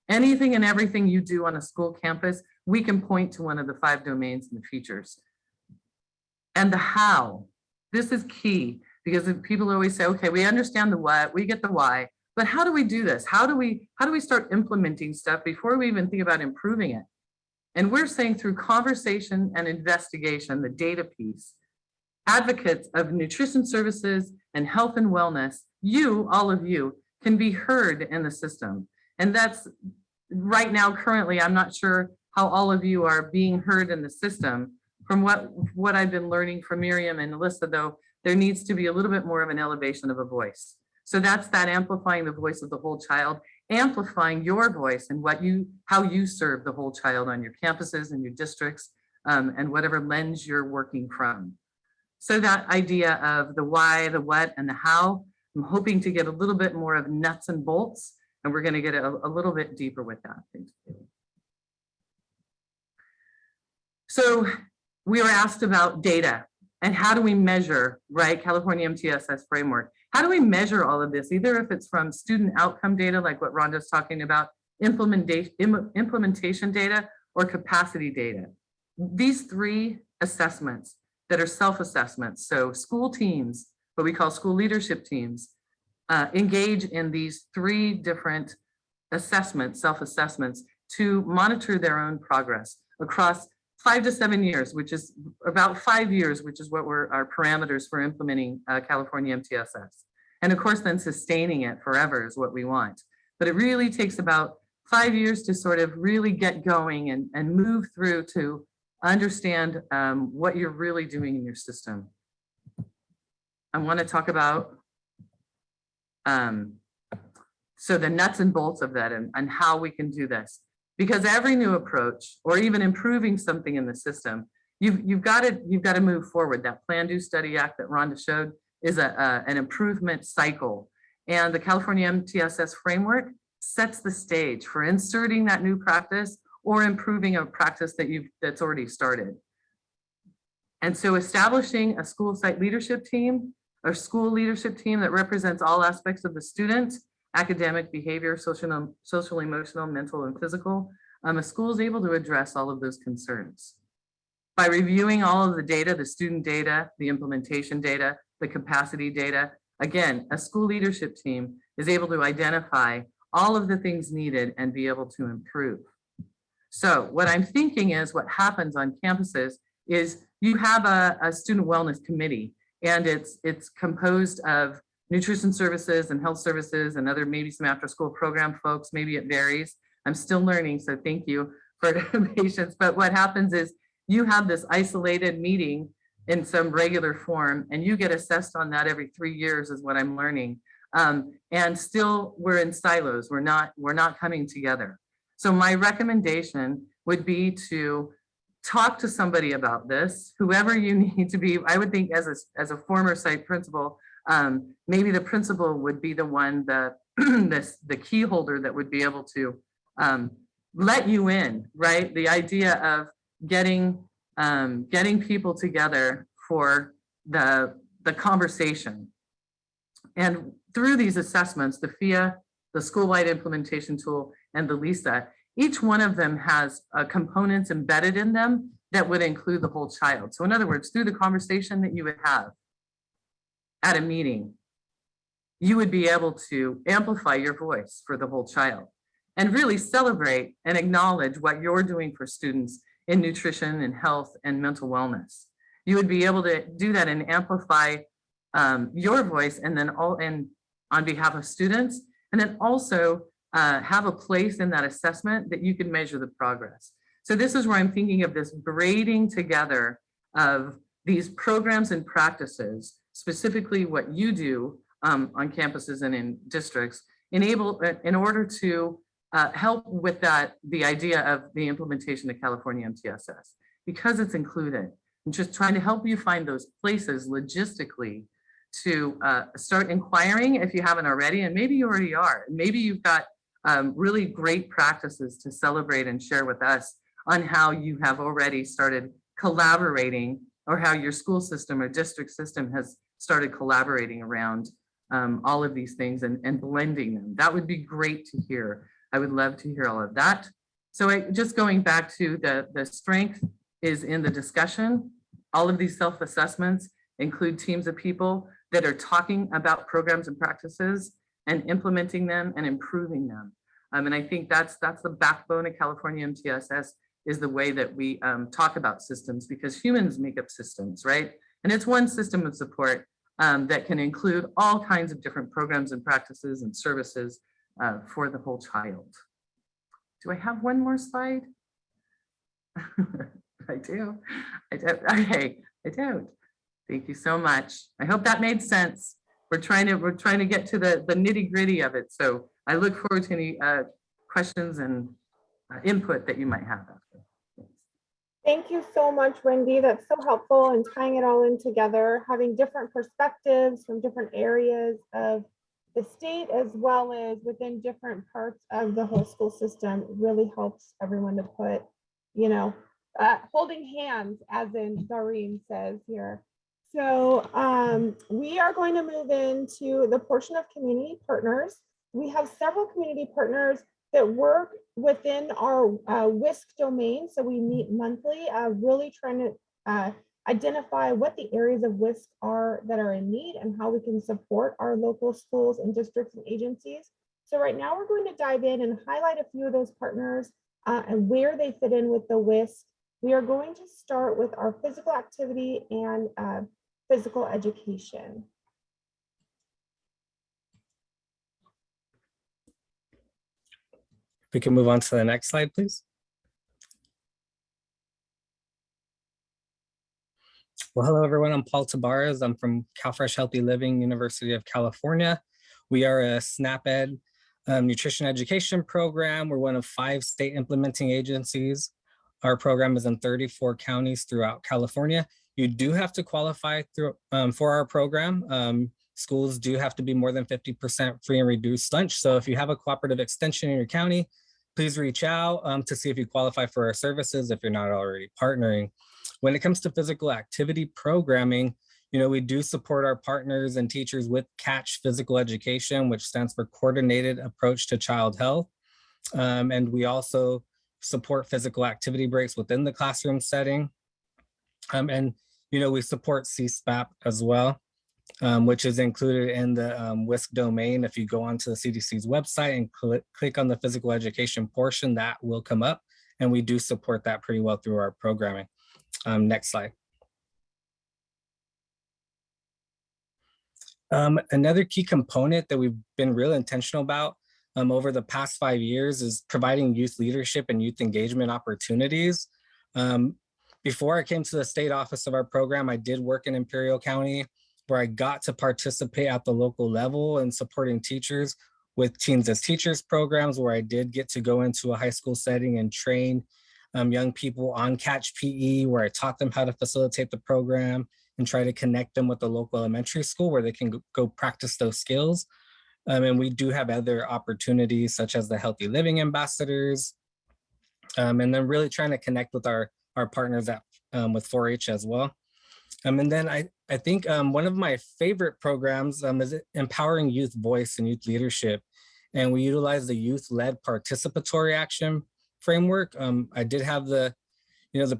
Anything and everything you do on a school campus, we can point to one of the 5 domains and the features. And the how, this is key, because people always say, okay, we understand the what, we get the why, but how do we do this? How do we start implementing stuff before we even think about improving it? And we're saying through conversation and investigation, the data piece, advocates of nutrition services and health and wellness, all of you, can be heard in the system. And that's right now, currently, I'm not sure how all of you are being heard in the system. From what I've been learning from Miriam and Alyssa, though, there needs to be a little bit more of an elevation of a voice. So that's that amplifying the voice of the whole child, amplifying your voice and how you serve the whole child on your campuses and your districts, and whatever lens you're working from. So that idea of the why, the what, and the how, I'm hoping to get a little bit more of nuts and bolts, and we're going to get a little bit deeper with that. So we were asked about data and how do we measure, right? California MTSS framework. How do we measure all of this? Either if it's from student outcome data, like what Rhonda's talking about, implementation data, or capacity data. These 3 assessments that are self-assessments. So school teams, what we call school leadership teams, engage in these 3 different assessments, self-assessments, to monitor their own progress across 5 to 7 years, which is about 5 years, which is what were our parameters for implementing California MTSS. And of course, then sustaining it forever is what we want. But it really takes about 5 years to sort of really get going and move through to understand what you're really doing in your system. I want to talk about so the nuts and bolts of that and how we can do this. Because every new approach, or even improving something in the system, you've got to move forward. That Plan, Do, Study, Act that Rhonda showed is an improvement cycle. And the California MTSS framework sets the stage for inserting that new practice or improving a practice that's already started. And so establishing a school site leadership team, or school leadership team that represents all aspects of the student, academic, behavior, social, emotional, mental, and physical, a school is able to address all of those concerns. By reviewing all of the data, the student data, the implementation data, the capacity data, again, a school leadership team is able to identify all of the things needed and be able to improve. So what I'm thinking is what happens on campuses is you have a student wellness committee, and it's composed of nutrition services and health services and other, maybe some after school program folks, maybe it varies. I'm still learning, so thank you for patience. But what happens is you have this isolated meeting in some regular form, and you get assessed on that every 3 years is what I'm learning. And still we're in silos, we're not coming together. So my recommendation would be to talk to somebody about this, whoever you need to be. I would think as a former site principal, maybe the principal would be the one, the key holder that would be able to let you in, right? The idea of getting people together for the conversation. And through these assessments, the FIA, the school-wide implementation tool, and the LISA, each one of them has components embedded in them that would include the whole child. So in other words, through the conversation that you would have at a meeting, you would be able to amplify your voice for the whole child and really celebrate and acknowledge what you're doing for students in nutrition and health and mental wellness. You would be able to do that and amplify your voice, and then on behalf of students, and then also have a place in that assessment that you can measure the progress. So this is where I'm thinking of this braiding together of these programs and practices, specifically what you do on campuses and in districts, in order to help with the idea of the implementation of California MTSS, because it's included. I'm just trying to help you find those places logistically to start inquiring if you haven't already, and maybe you already are. Maybe you've got really great practices to celebrate and share with us on how you have already started collaborating, or how your school system or district system has started collaborating around all of these things and blending them. That would be great to hear. I would love to hear all of that. So just going back to the strength is in the discussion. All of these self-assessments include teams of people that are talking about programs and practices and implementing them and improving them. And I think that's the backbone of California MTSS, is the way that we talk about systems, because humans make up systems, right? And it's one system of support that can include all kinds of different programs and practices and services for the whole child. Do I have one more slide? I do. Okay, I don't. Thank you so much. I hope that made sense. We're trying to get to the nitty gritty of it. So I look forward to any questions and input that you might have after. Thanks. Thank you so much, Wendy. That's so helpful in tying it all in together, having different perspectives from different areas of the state, as well as within different parts of the whole school system. Really helps everyone to put, holding hands, as in Doreen says here. So we are going to move into the portion of community partners. We have several community partners that work within our WSC domain. So we meet monthly, really trying to identify what the areas of WSC are that are in need and how we can support our local schools and districts and agencies. So right now we're going to dive in and highlight a few of those partners and where they fit in with the WSC. We are going to start with our physical activity and physical education. We can move on to the next slide, please. Well, hello, everyone. I'm Paul Tabarez. I'm from CalFresh Healthy Living, University of California. We are a SNAP-Ed nutrition education program. We're one of 5 state implementing agencies. Our program is in 34 counties throughout California. You do have to qualify for our program. Schools do have to be more than 50% free and reduced lunch. So if you have a cooperative extension in your county, please reach out to see if you qualify for our services if you're not already partnering. When it comes to physical activity programming, we do support our partners and teachers with CATCH Physical Education, which stands for Coordinated Approach to Child Health. And we also support physical activity breaks within the classroom setting. And we support CSPAP as well. which is included in the WSC domain. If you go onto the CDC's website and click on the physical education portion, that will come up. And we do support that pretty well through our programming. Next slide. Another key component that we've been real intentional about over the past 5 years is providing youth leadership and youth engagement opportunities. Before I came to the state office of our program, I did work in Imperial County, where I got to participate at the local level and supporting teachers with Teens as Teachers programs, where I did get to go into a high school setting and train young people on Catch PE, where I taught them how to facilitate the program and try to connect them with the local elementary school where they can go practice those skills. And we do have other opportunities such as the Healthy Living Ambassadors, and then really trying to connect with our partners at with 4-H as well. And then I think one of my favorite programs is Empowering Youth Voice and Youth Leadership. And we utilize the Youth-Led Participatory Action Framework. I did have the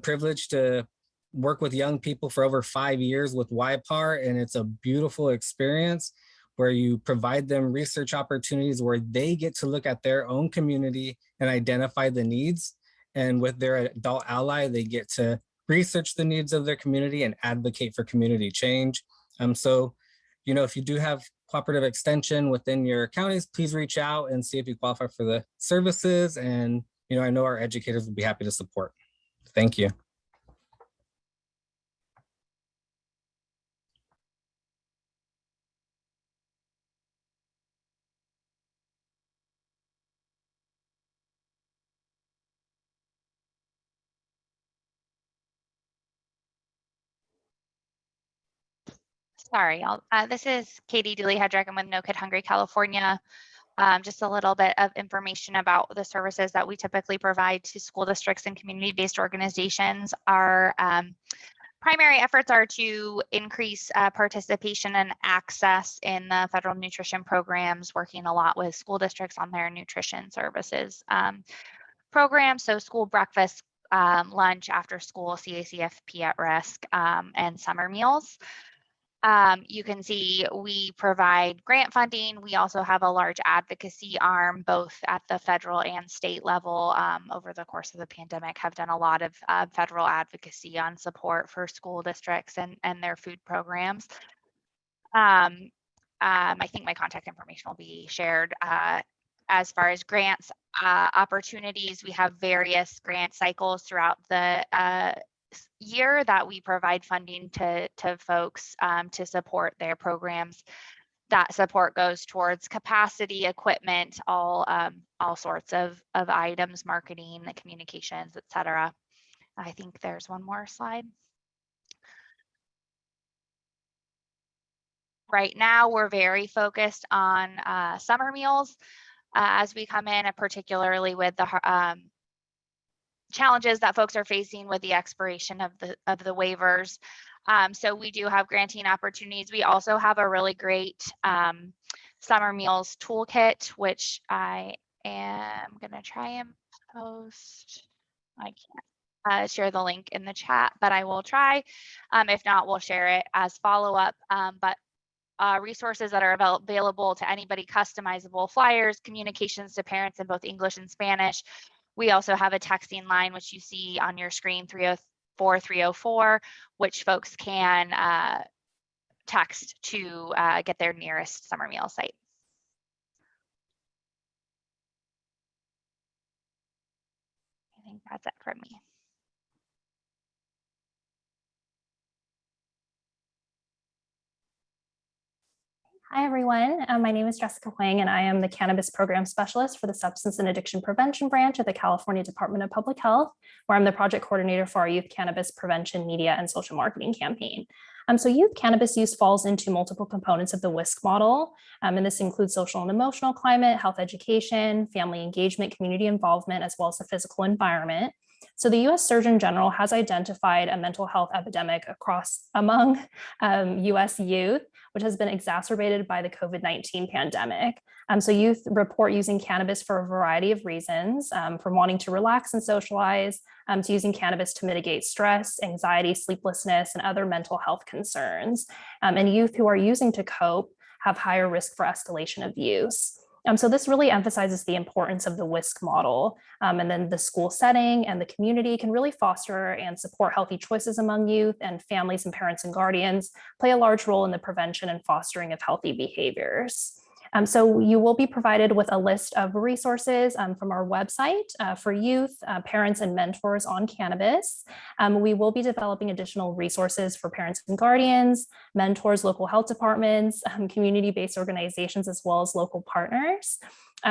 privilege to work with young people for over 5 years with YPAR, and it's a beautiful experience where you provide them research opportunities where they get to look at their own community and identify the needs. And with their adult ally, they get to research the needs of their community and advocate for community change. So, if you do have cooperative extension within your counties, please reach out and see if you qualify for the services. And, I know our educators will be happy to support. Thank you. Sorry, this is Katie Dooley-Hedrick. I'm with No Kid Hungry California. Just a little bit of information about the services that we typically provide to school districts and community-based organizations. Our primary efforts are to increase participation and access in the federal nutrition programs, working a lot with school districts on their nutrition services programs. So school breakfast, lunch, after school, CACFP at risk, and summer meals. You can see we provide grant funding. We also have a large advocacy arm, both at the federal and state level. Over the course of the pandemic, have done a lot of federal advocacy on support for school districts and their food programs. I think my contact information will be shared. As far as grants opportunities, we have various grant cycles throughout the year that we provide funding to folks to support their programs. That support goes towards capacity, equipment, all sorts of items, marketing, the communications, etc. I think there's one more slide. Right now, we're very focused on summer meals as we come in, and particularly with the challenges that folks are facing with the expiration of the waivers. So we do have granting opportunities. We also have a really great summer meals toolkit, which I am gonna try and post. I can't share the link in the chat, but I will try. If not, we'll share it as follow-up. But resources that are available to anybody, customizable flyers, communications to parents in both English and Spanish. We also have a texting line, which you see on your screen, 304-304, which folks can text to get their nearest summer meal site. I think that's it from me. Hi, everyone. My name is Jessica Huang, and I am the Cannabis Program Specialist for the Substance and Addiction Prevention Branch at the California Department of Public Health, where I'm the project coordinator for our Youth Cannabis Prevention Media and Social Marketing campaign. So youth cannabis use falls into multiple components of the WSC model, and this includes social and emotional climate, health education, family engagement, community involvement, as well as the physical environment. So the U.S. Surgeon General has identified a mental health epidemic among U.S. youth, which has been exacerbated by the COVID-19 pandemic. So youth report using cannabis for a variety of reasons, from wanting to relax and socialize, to using cannabis to mitigate stress, anxiety, sleeplessness, and other mental health concerns. And youth who are using to cope have higher risk for escalation of use. So this really emphasizes the importance of the WSC model. And then the school setting and the community can really foster and support healthy choices among youth, and families and parents and guardians play a large role in the prevention and fostering of healthy behaviors. So you will be provided with a list of resources from our website for youth, parents, and mentors on cannabis. We will be developing additional resources for parents and guardians, mentors, local health departments, community-based organizations, as well as local partners.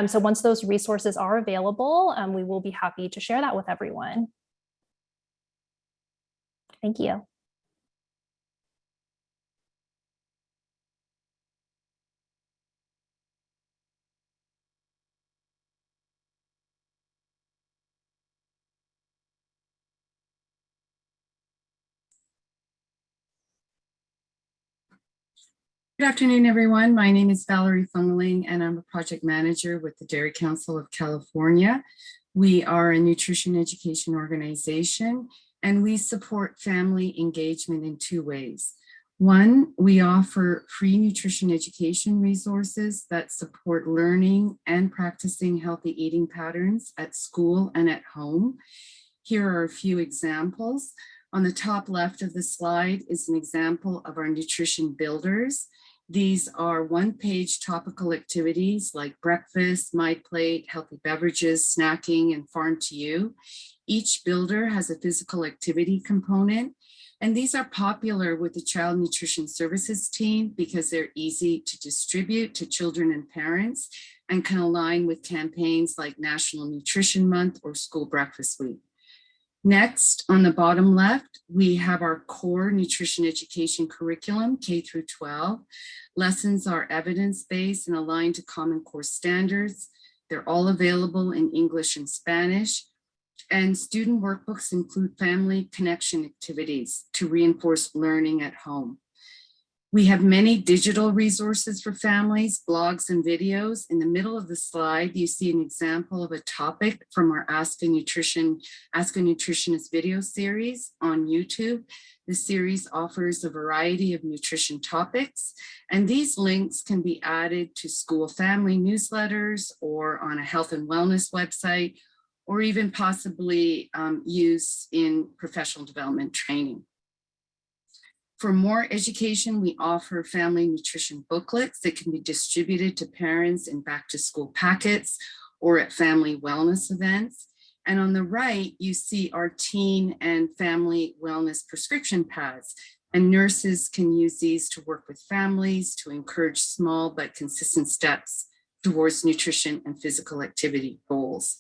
So once those resources are available, we will be happy to share that with everyone. Thank you. Good afternoon, everyone. My name is Valerie Fungeling, and I'm a project manager with the Dairy Council of California. We are a nutrition education organization, and we support family engagement in two ways. One, we offer free nutrition education resources that support learning and practicing healthy eating patterns at school and at home. Here are a few examples. On the top left of the slide is an example of our nutrition builders. These are one-page topical activities like breakfast, my plate, healthy beverages, snacking, and farm to you. Each builder has a physical activity component, and these are popular with the Child Nutrition Services team because they're easy to distribute to children and parents and can align with campaigns like National Nutrition Month or School Breakfast Week. Next, on the bottom left, we have our core nutrition education curriculum, K through 12. Lessons are evidence-based and aligned to Common Core standards. They're all available in English and Spanish. And student workbooks include family connection activities to reinforce learning at home. We have many digital resources for families, blogs, and videos. In the middle of the slide, you see an example of a topic from our Ask a Nutritionist video series on YouTube. The series offers a variety of nutrition topics, and these links can be added to school family newsletters or on a health and wellness website, or even possibly used in professional development training. For more education, we offer family nutrition booklets that can be distributed to parents in back-to-school packets or at family wellness events. And on the right, you see our teen and family wellness prescription pads. And nurses can use these to work with families to encourage small but consistent steps towards nutrition and physical activity goals.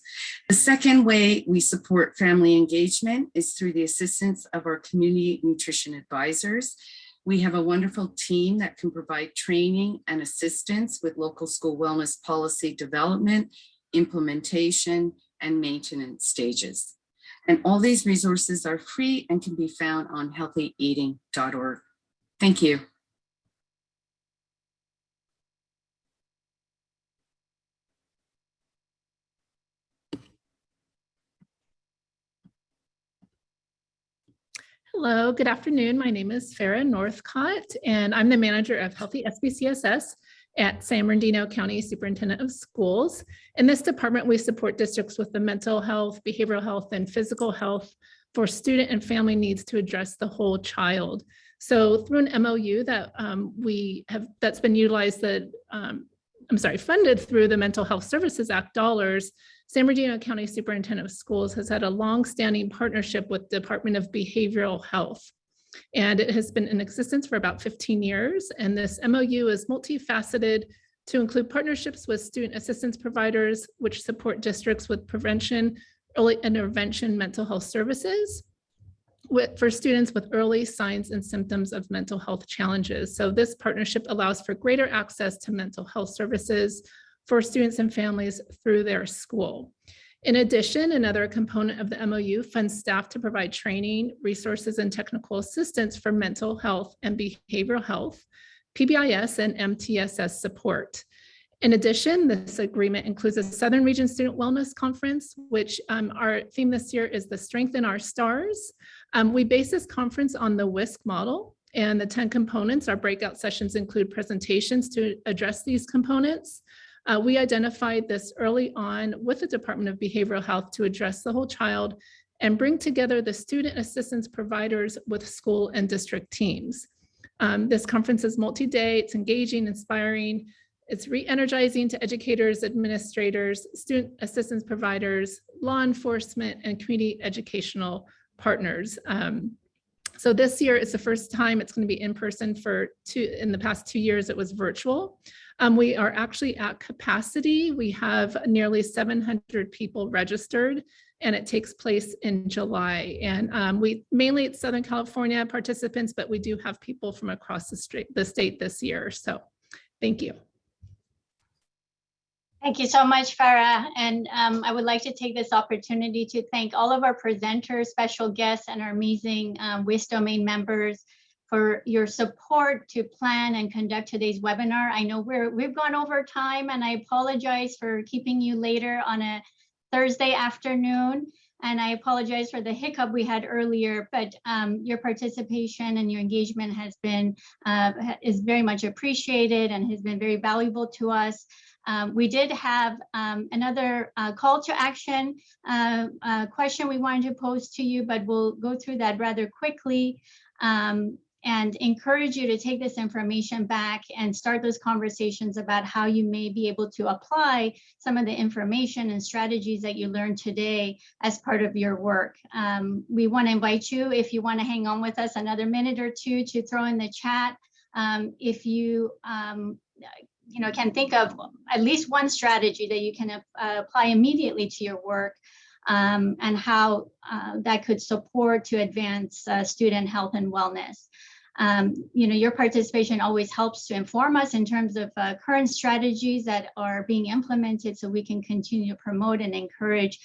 The second way we support family engagement is through the assistance of our community nutrition advisors. We have a wonderful team that can provide training and assistance with local school wellness policy development, implementation, and maintenance stages. And all these resources are free and can be found on healthyeating.org. Thank you. Hello, good afternoon. My name is Farah Northcott, and I'm the manager of Healthy SBCSS at San Bernardino County Superintendent of Schools. In this department, we support districts with the mental health, behavioral health, and physical health for student and family needs to address the whole child. So through an MOU that that's been utilized funded through the Mental Health Services Act dollars, San Bernardino County Superintendent of Schools has had a long-standing partnership with the Department of Behavioral Health. And it has been in existence for about 15 years. And this MOU is multifaceted to include partnerships with student assistance providers, which support districts with prevention, early intervention mental health services for students with early signs and symptoms of mental health challenges. So this partnership allows for greater access to mental health services for students and families through their school. In addition, another component of the MOU funds staff to provide training, resources, and technical assistance for mental health and behavioral health PBIS and MTSS support. In addition, this agreement includes a Southern Region Student Wellness Conference, which our theme this year is the Strengthen Our Stars. We base this conference on the WISC model, and the 10 components. Our breakout sessions include presentations to address these components. We identified this early on with the Department of Behavioral Health to address the whole child and bring together the student assistance providers with school and district teams. This conference is multi-day, it's engaging, inspiring, it's re-energizing to educators, administrators, student assistance providers, law enforcement, and community educational partners. So this year it's the first time it's going to be in person in the past 2 years it was virtual. We are actually at capacity. We have nearly 700 people registered, and it takes place in July. And mainly it's Southern California participants, but we do have people from across the state this year. So thank you. Thank you so much, Farah. And I would like to take this opportunity to thank all of our presenters, special guests, and our amazing WIS domain members for your support to plan and conduct today's webinar. I know we've gone over time, and I apologize for keeping you later on a Thursday afternoon. And I apologize for the hiccup we had earlier, but your participation and your engagement has been is very much appreciated and has been very valuable to us. We did have another call to action question we wanted to pose to you, but we'll go through that rather quickly and encourage you to take this information back and start those conversations about how you may be able to apply some of the information and strategies that you learned today as part of your work. We want to invite you, if you want to hang on with us another minute or two, to throw in the chat if you can think of at least one strategy that you can apply immediately to your work and how that could support to advance student health and wellness. Your participation always helps to inform us in terms of current strategies that are being implemented so we can continue to promote and encourage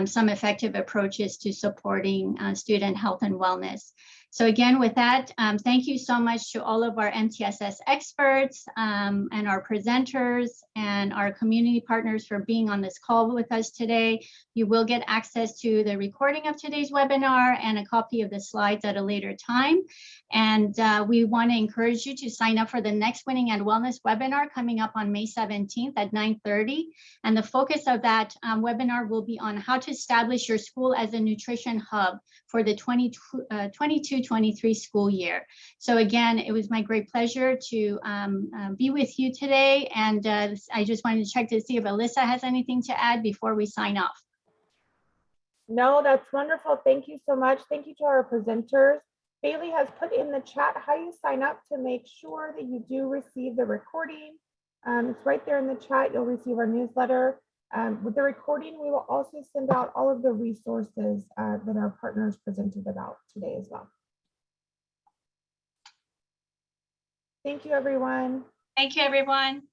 some effective approaches to supporting student health and wellness. So again, with that, thank you so much to all of our MTSS experts and our presenters and our community partners for being on this call with us today. You will get access to the recording of today's webinar and a copy of the slides at a later time. And we want to encourage you to sign up for the next Winning at Wellness webinar coming up on May 17th at 9:30. And the focus of that webinar will be on how to establish your school as a nutrition hub for the 22-23 school year. So again, it was my great pleasure to be with you today. And I just wanted to check to see if Alyssa has anything to add before we sign off. No, that's wonderful. Thank you so much. Thank you to our presenters. Bailey has put in the chat how you sign up to make sure that you do receive the recording. It's right there in the chat. You'll receive our newsletter. With the recording, we will also send out all of the resources that our partners presented about today as well. Thank you, everyone. Thank you, everyone.